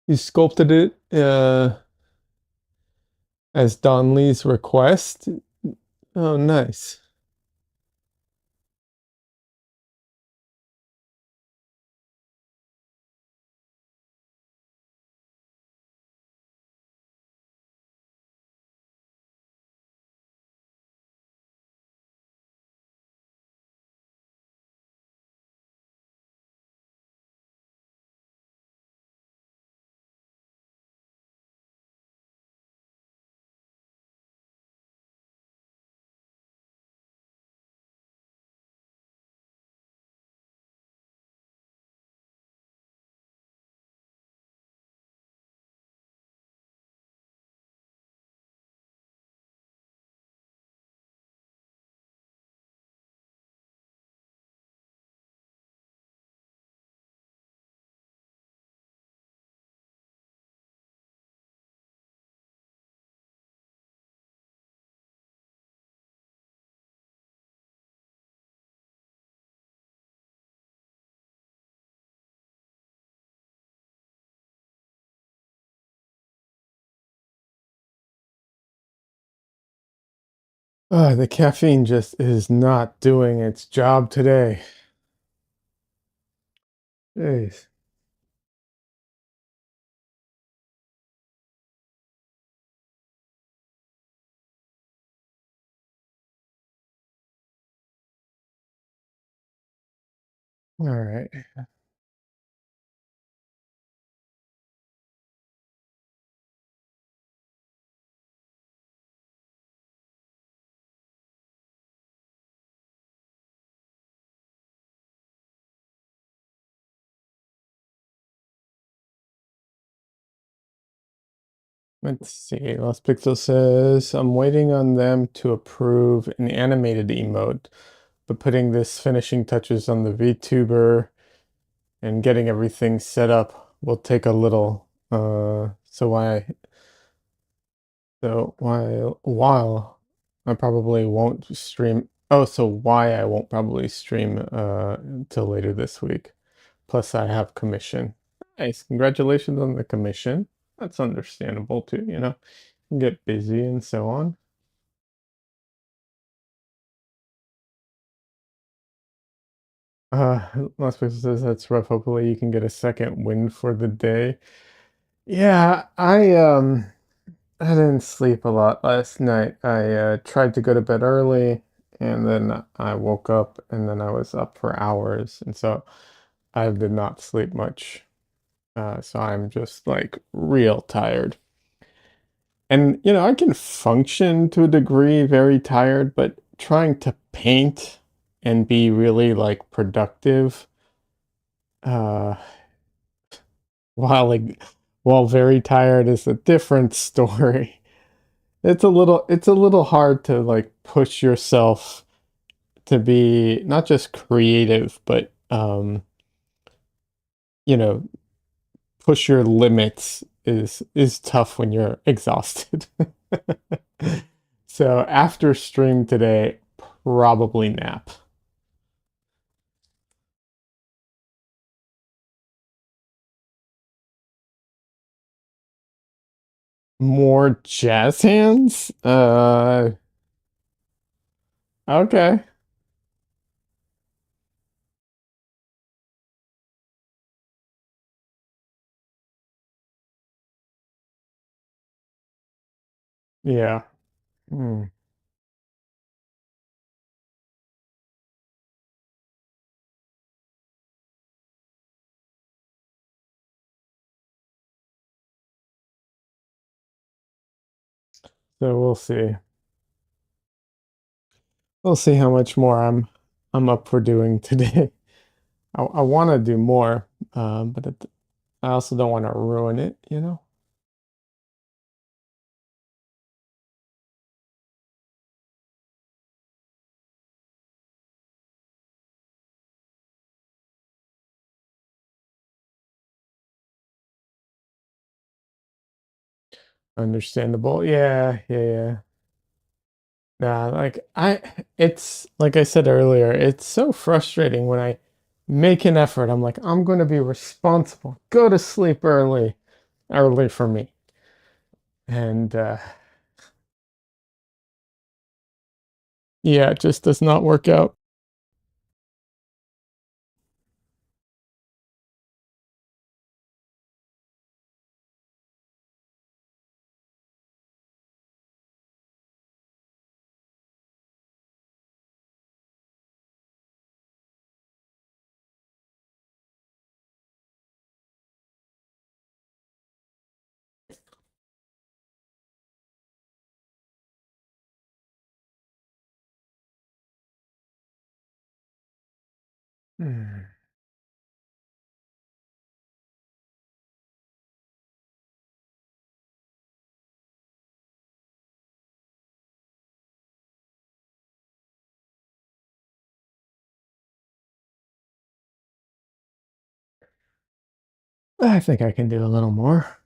[SPEAKER 1] You sculpted it as Don Lee's request. Oh, nice. The caffeine just is not doing its job today. Jeez. All right. Let's see. Lost Pixel says, I'm waiting on them to approve an animated emote, but putting this finishing touches on the VTuber and getting everything set up will take a little. So while I probably won't stream. Oh, so why I won't probably stream until later this week. Plus I have commission. Nice. Congratulations on the commission. That's understandable too, you know. Get busy and so on. Last person says that's rough. Hopefully you can get a second win for the day. Yeah, I didn't sleep a lot last night. I tried to go to bed early and then I woke up and then I was up for hours and so I did not sleep much. So I'm just like real tired. And you know, I can function to a degree very tired, but trying to paint and be really like productive uh while like while very tired is a different story. It's a little hard to like push yourself to be not just creative, but you know, push your limits is tough when you're exhausted. So after stream today, probably nap. More jazz hands? Okay. Yeah. Hmm. So we'll see. We'll see how much more I'm up for doing today. I want to do more, but I also don't want to ruin it, you know? Understandable. Yeah, yeah, yeah. Nah, it's like I said earlier, it's so frustrating when I make an effort. I'm like, I'm going to be responsible. Go to sleep early for me. And yeah, it just does not work out. Hmm. I think I can do a little more.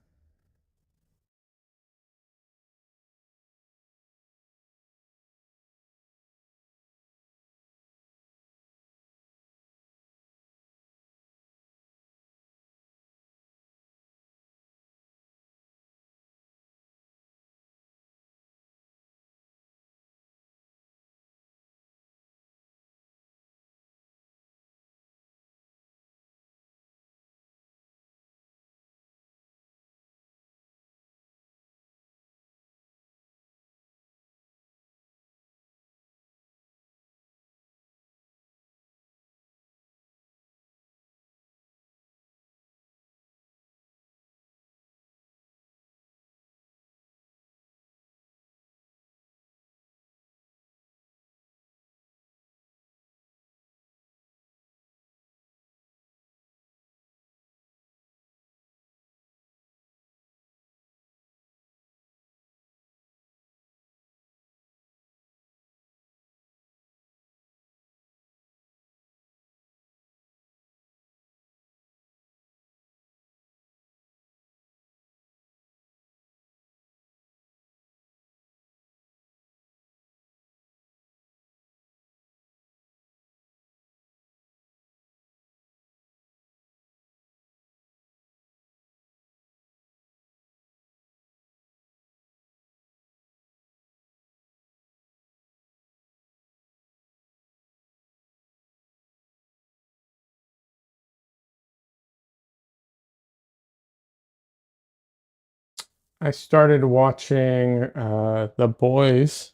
[SPEAKER 1] I started watching The Boys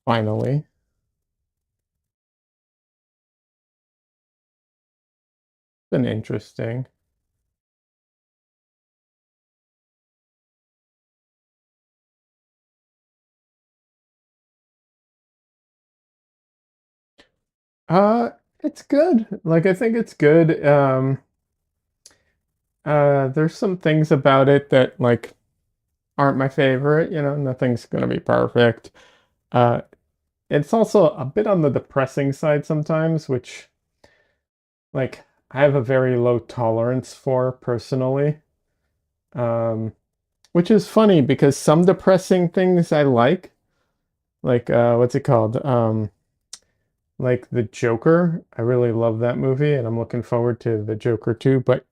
[SPEAKER 1] finally. Been interesting. Uh, it's good. Like I think it's good. There's some things about it that like aren't my favorite, you know, nothing's gonna be perfect. Uh, it's also a bit on the depressing side sometimes, which like I have a very low tolerance for personally. Um, which is funny because some depressing things I like, Like what's it called? Like The Joker. I really love that movie and I'm looking forward to The Joker too, but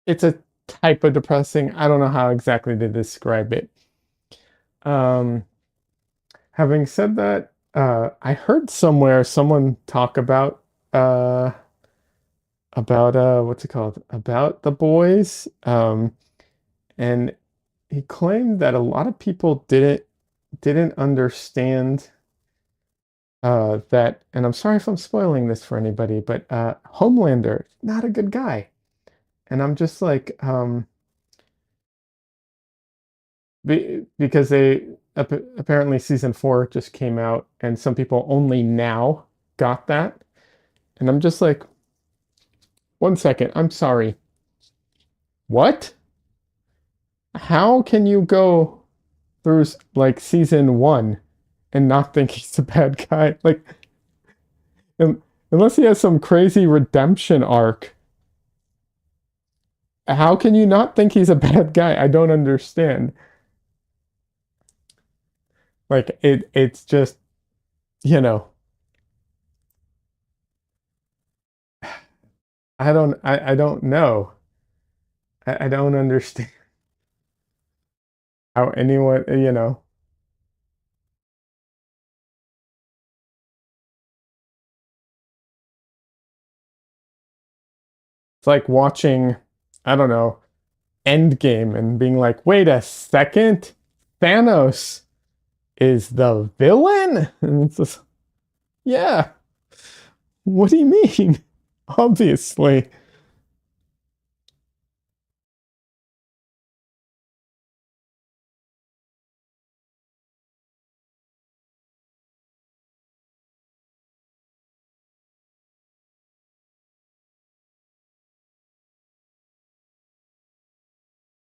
[SPEAKER 1] it's a type of depressing. I don't know how exactly to describe it. Um, Having said that, I heard somewhere someone talk uh about what's it called? About The Boys. And he claimed that a lot of people didn't understand that, and I'm sorry if I'm spoiling this for anybody, but Homelander, not a good guy. And I'm just like, because apparently season 4 just came out, and some people only now got that. And I'm just like, 1 second, I'm sorry. What? How can you go through like season 1 and not think he's a bad guy? Like, unless he has some crazy redemption arc, how can you not think he's a bad guy? I don't understand. Like it's just, you know, I don't know. I don't understand how anyone, it's like watching, I don't know, Endgame and being like, wait a second, Thanos is the villain? And it's just, yeah, what do you mean? Obviously.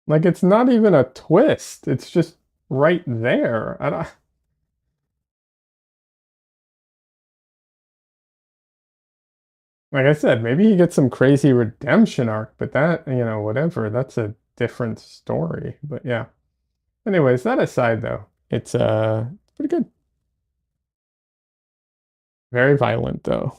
[SPEAKER 1] Like it's not even a twist. It's just right there. I don't, like I said, maybe he gets some crazy redemption arc, but that, whatever, that's a different story. But yeah. Anyways, that aside though, it's pretty good. Very violent though.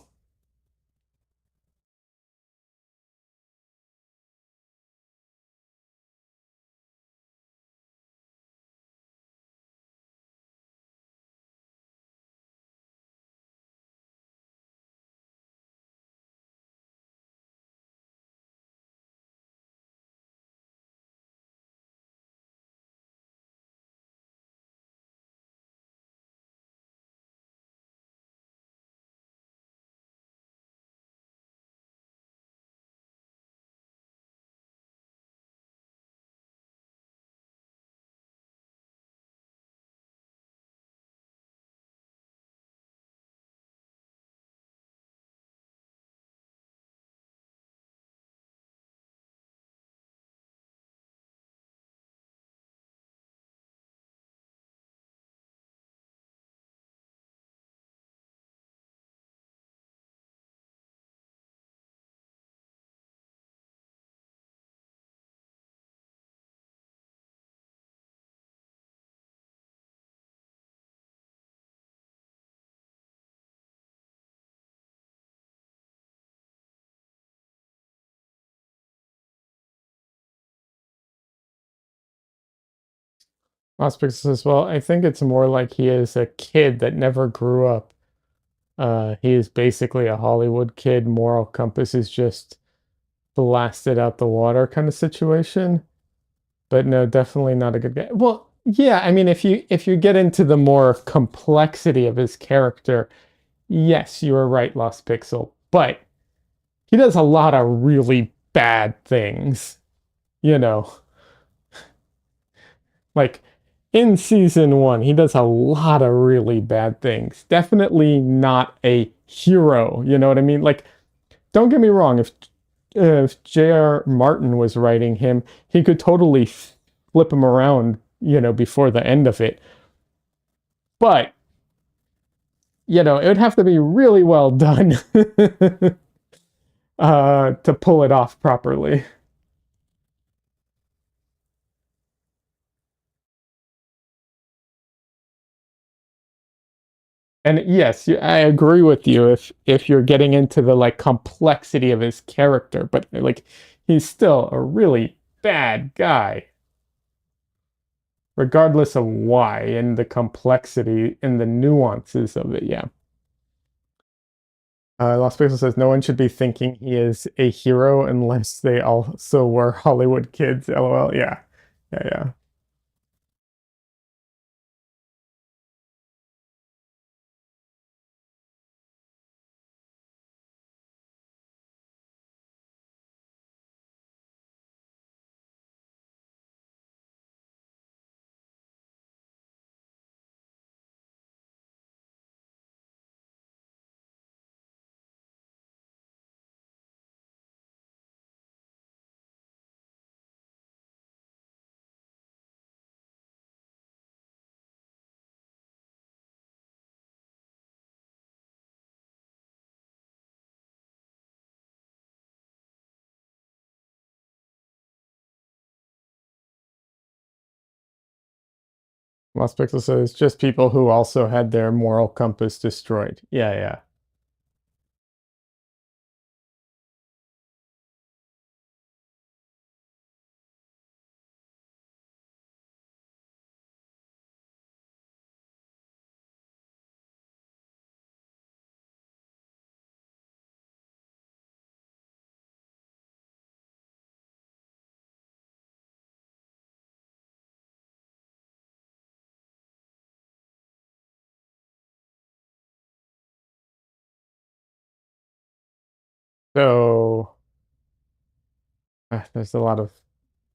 [SPEAKER 1] Aspects as well. I think it's more like he is a kid that never grew up. He is basically a Hollywood kid. Moral compass is just blasted out the water kind of situation. But no, definitely not a good guy. Well, yeah, I mean, if you get into the more complexity of his character, yes, you are right, Lost Pixel. But he does a lot of really bad things, you know. Like in season 1, he does a lot of really bad things. Definitely not a hero, you know what I mean? Like, don't get me wrong, if J.R. Martin was writing him, he could totally flip him around, before the end of it. But, it would have to be really well done to pull it off properly. And yes, I agree with you if you're getting into the like complexity of his character, but like he's still a really bad guy, regardless of why and the complexity and the nuances of it. Yeah. Lost Pixel says no one should be thinking he is a hero unless they also were Hollywood kids. LOL. Yeah. Yeah, yeah. Lost Pixel says just people who also had their moral compass destroyed. Yeah, yeah. So there's a lot of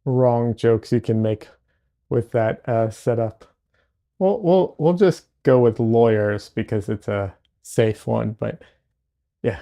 [SPEAKER 1] wrong jokes you can make with that setup. We'll just go with lawyers because it's a safe one, but yeah.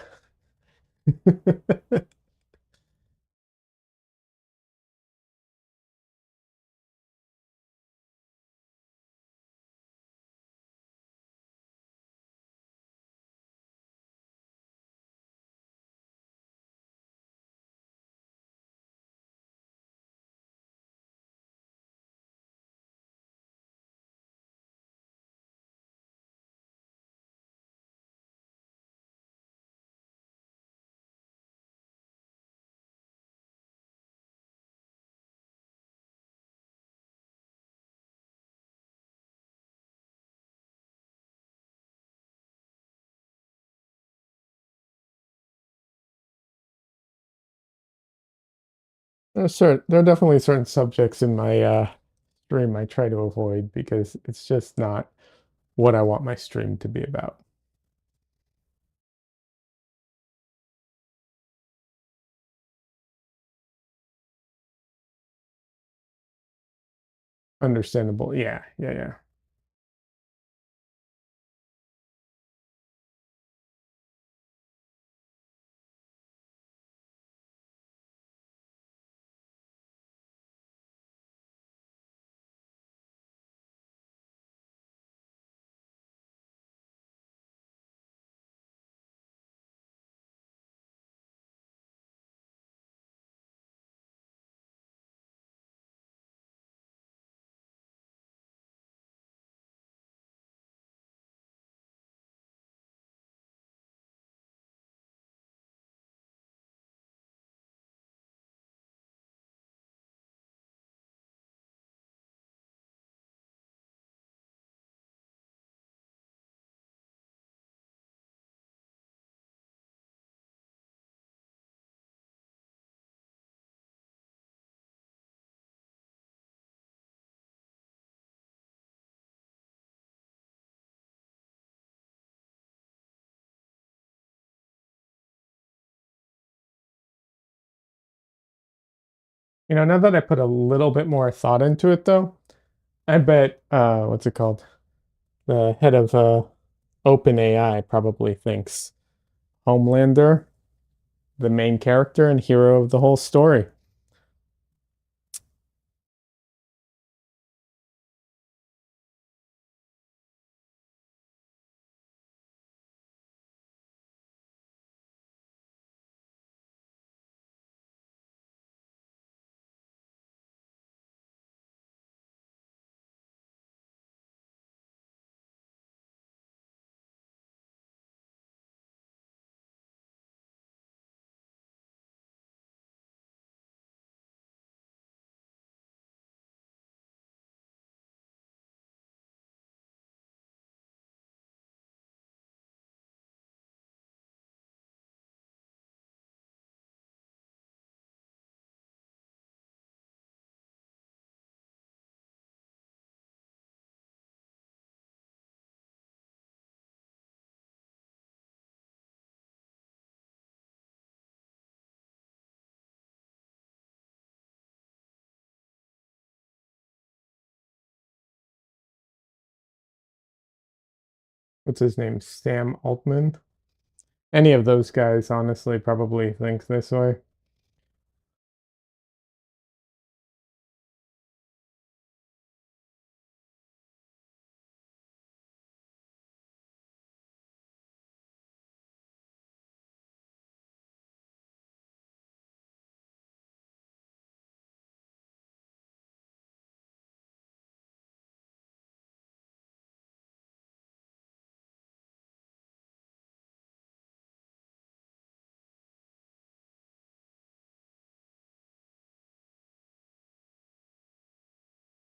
[SPEAKER 1] There are definitely certain subjects in my stream I try to avoid because it's just not what I want my stream to be about. Understandable. Yeah, yeah, yeah. Now that I put a little bit more thought into it though, I bet what's it called? The head of OpenAI probably thinks Homelander, the main character and hero of the whole story. what's his name? Sam Altman. Any of those guys honestly probably think this way.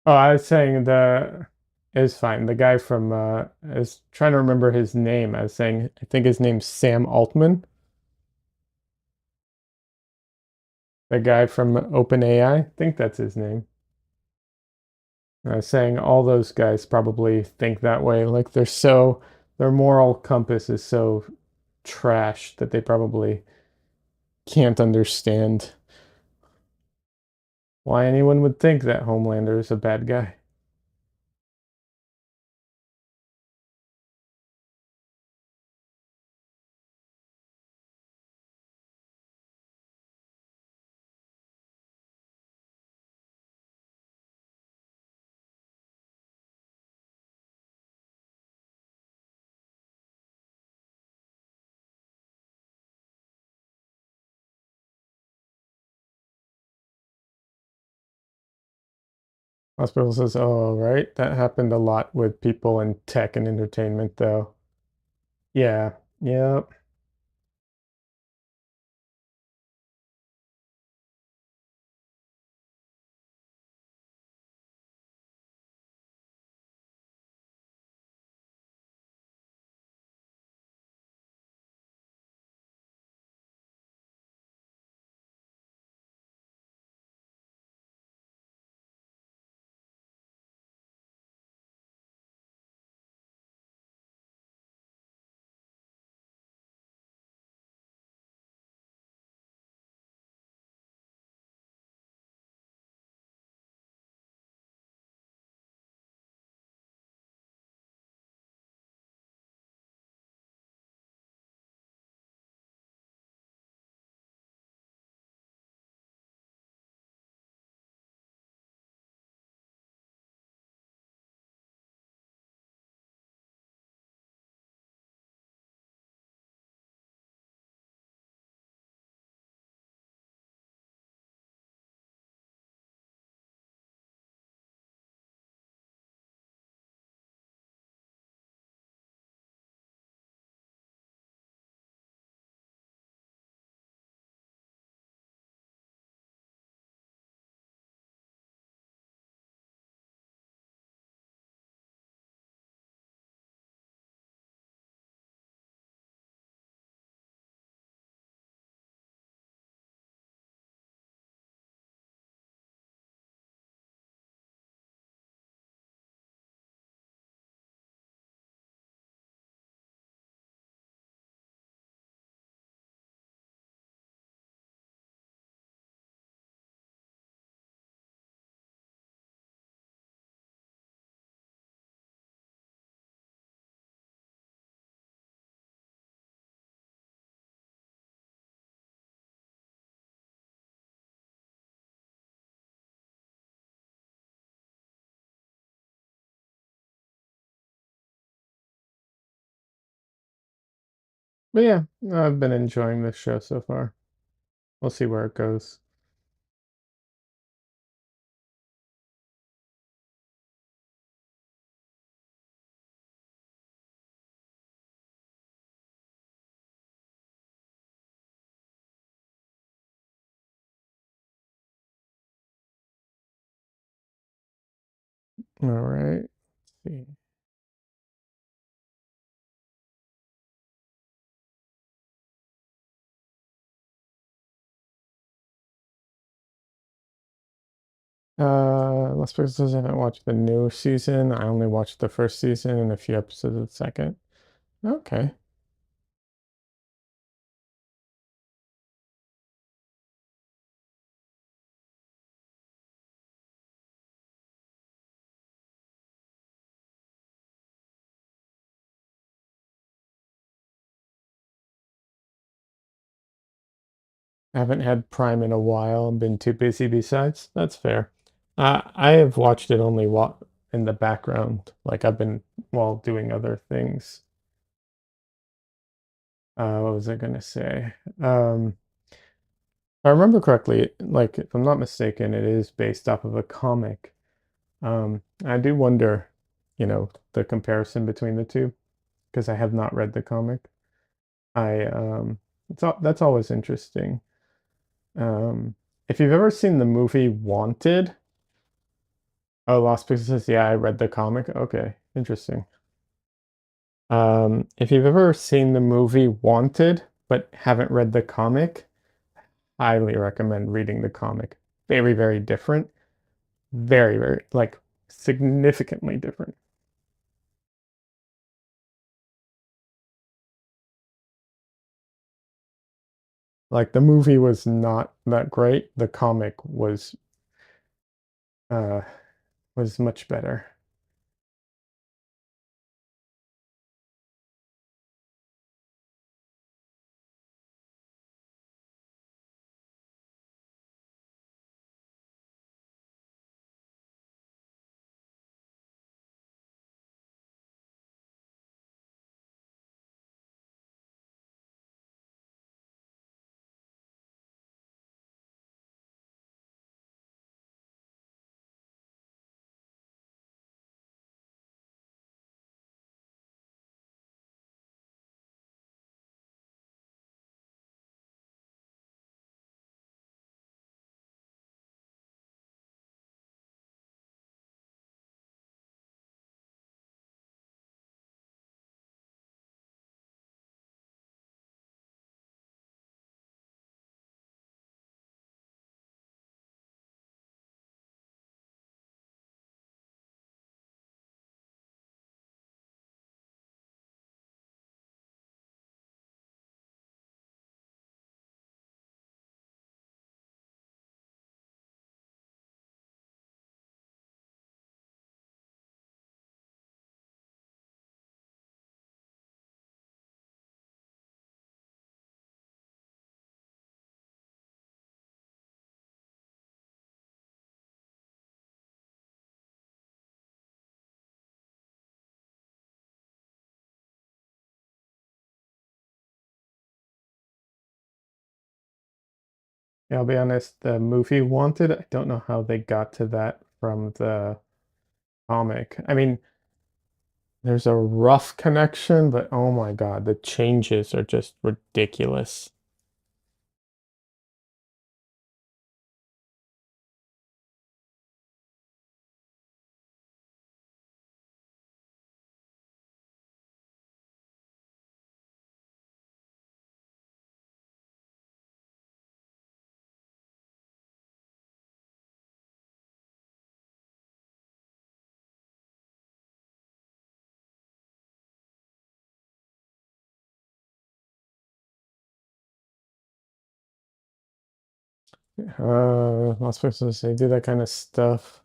[SPEAKER 1] Oh, I was saying the is fine. The guy from I was trying to remember his name. I was saying I think his name's Sam Altman. The guy from OpenAI. I think that's his name. I was saying all those guys probably think that way. Like their moral compass is so trash that they probably can't understand why anyone would think that Homelander is a bad guy. Hospital says, "Oh, right. That happened a lot with people in tech and entertainment, though." Yeah. Yep. But yeah, I've been enjoying this show so far. We'll see where it goes. All right. See. Last person says I haven't watched the new season. I only watched the first season and a few episodes of the second. Okay. I haven't had Prime in a while and been too busy besides. That's fair. I have watched it only in the background, like I've been while doing other things. What was I gonna say? If I remember correctly, like if I'm not mistaken, it is based off of a comic. I do wonder, the comparison between the two because I have not read the comic. I that's always interesting. If you've ever seen the movie Wanted, oh, Lost Pieces, yeah, I read the comic. Okay, interesting. If you've ever seen the movie Wanted but haven't read the comic, highly recommend reading the comic. Very, very different. Very, very, like significantly different. Like the movie was not that great. The comic uh was much better. Yeah, I'll be honest, the movie Wanted, I don't know how they got to that from the comic. I mean, there's a rough connection, but oh my God, the changes are just ridiculous. Not supposed to say do that kind of stuff.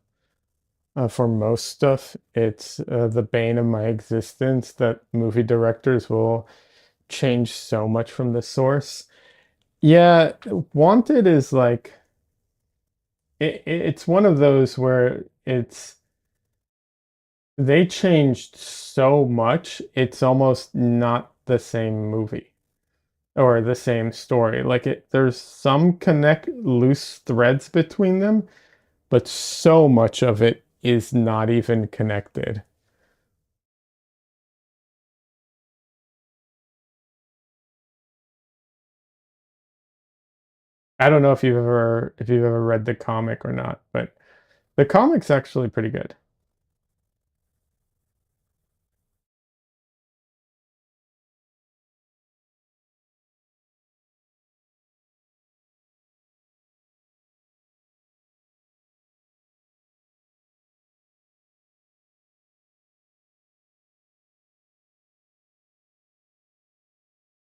[SPEAKER 1] For most stuff, it's the bane of my existence that movie directors will change so much from the source. Yeah, Wanted is like it's one of those where they changed so much, it's almost not the same movie or the same story. Like there's some connect loose threads between them, but so much of it is not even connected. I don't know if you've ever read the comic or not, but the comic's actually pretty good.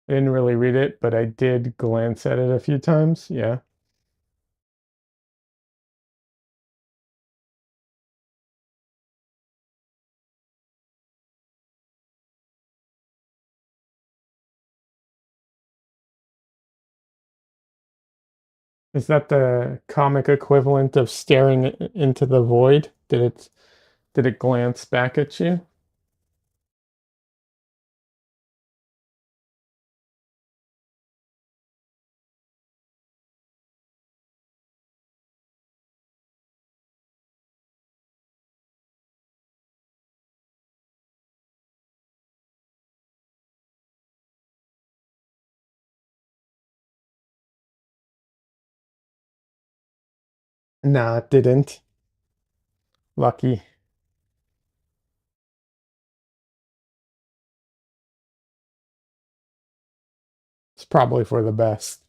[SPEAKER 1] I didn't really read it, but I did glance at it a few times. Yeah. Is that the comic equivalent of staring into the void? Did it glance back at you? Nah, it didn't. Lucky. It's probably for the best.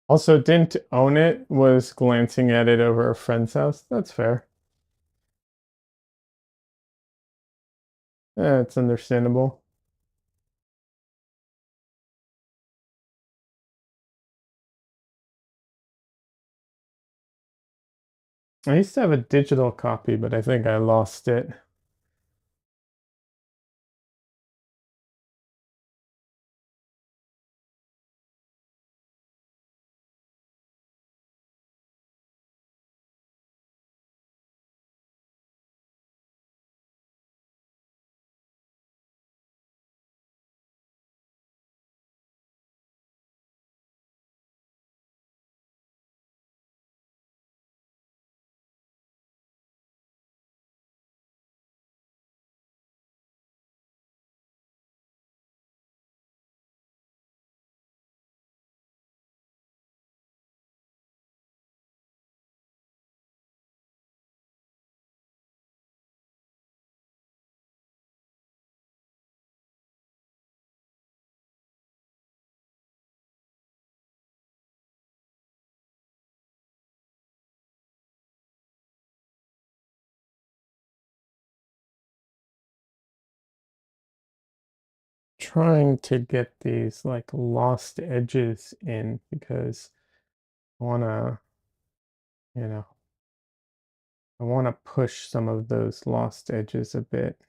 [SPEAKER 1] Also, didn't own it, was glancing at it over a friend's house. That's fair. It's understandable. I used to have a digital copy, but I think I lost it. Trying to get these like lost edges in because I wanna, you know, I wanna push some of those lost edges a bit.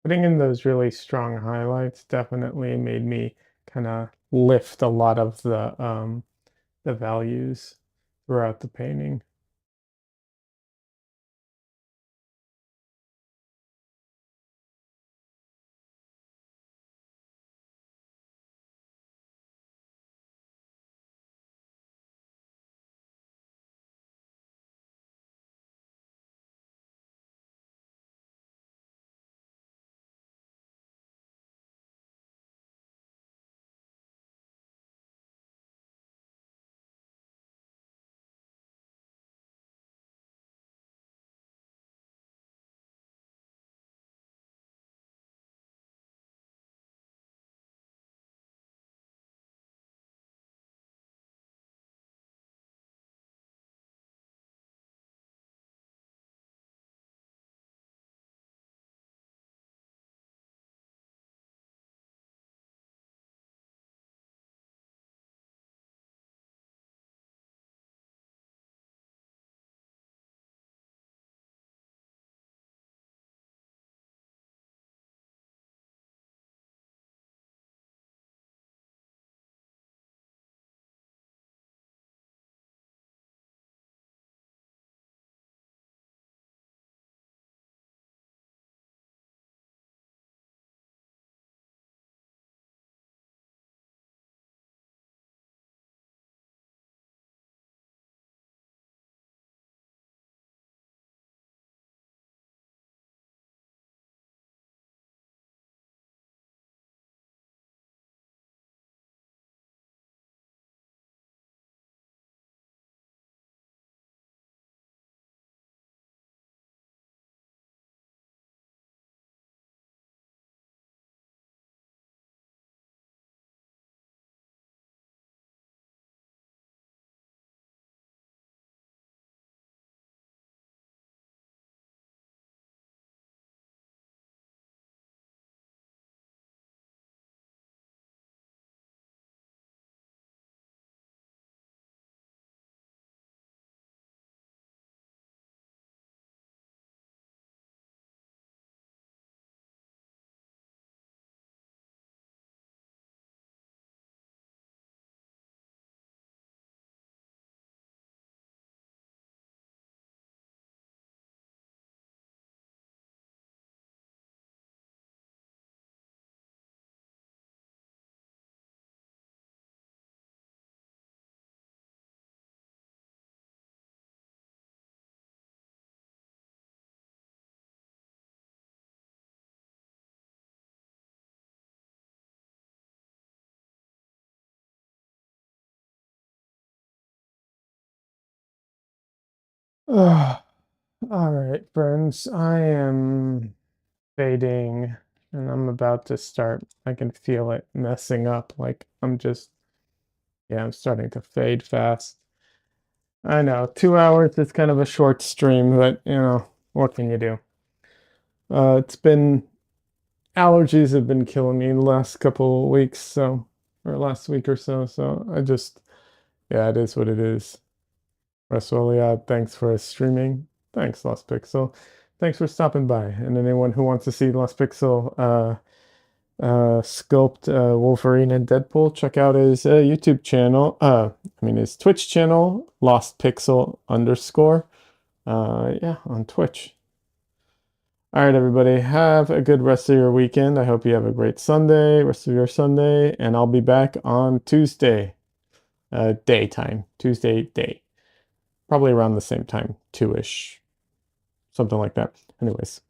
[SPEAKER 1] Putting in those really strong highlights definitely made me kind of lift a lot of the values throughout the painting. All right, friends, I am fading and I'm about to start. I can feel it messing up. Like yeah, I'm starting to fade fast. I know, 2 hours is kind of a short stream, but what can you do? It's been allergies have been killing me the last couple of weeks, or last week or so. So yeah, it is what it is. Russell, yeah, thanks for streaming. Thanks, Lost Pixel. Thanks for stopping by. And anyone who wants to see Lost Pixel sculpt Wolverine and Deadpool, check out his YouTube channel. His Twitch channel, Lost Pixel underscore. Yeah, on Twitch. All right, everybody, have a good rest of your weekend. I hope you have a great Sunday, rest of your Sunday, and I'll be back on Tuesday, daytime, Tuesday day, probably around the same time, 2-ish, something like that. Anyways,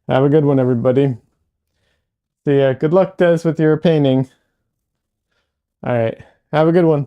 [SPEAKER 1] have a good one, everybody. See ya. Good luck, Des, with your painting. All right, have a good one.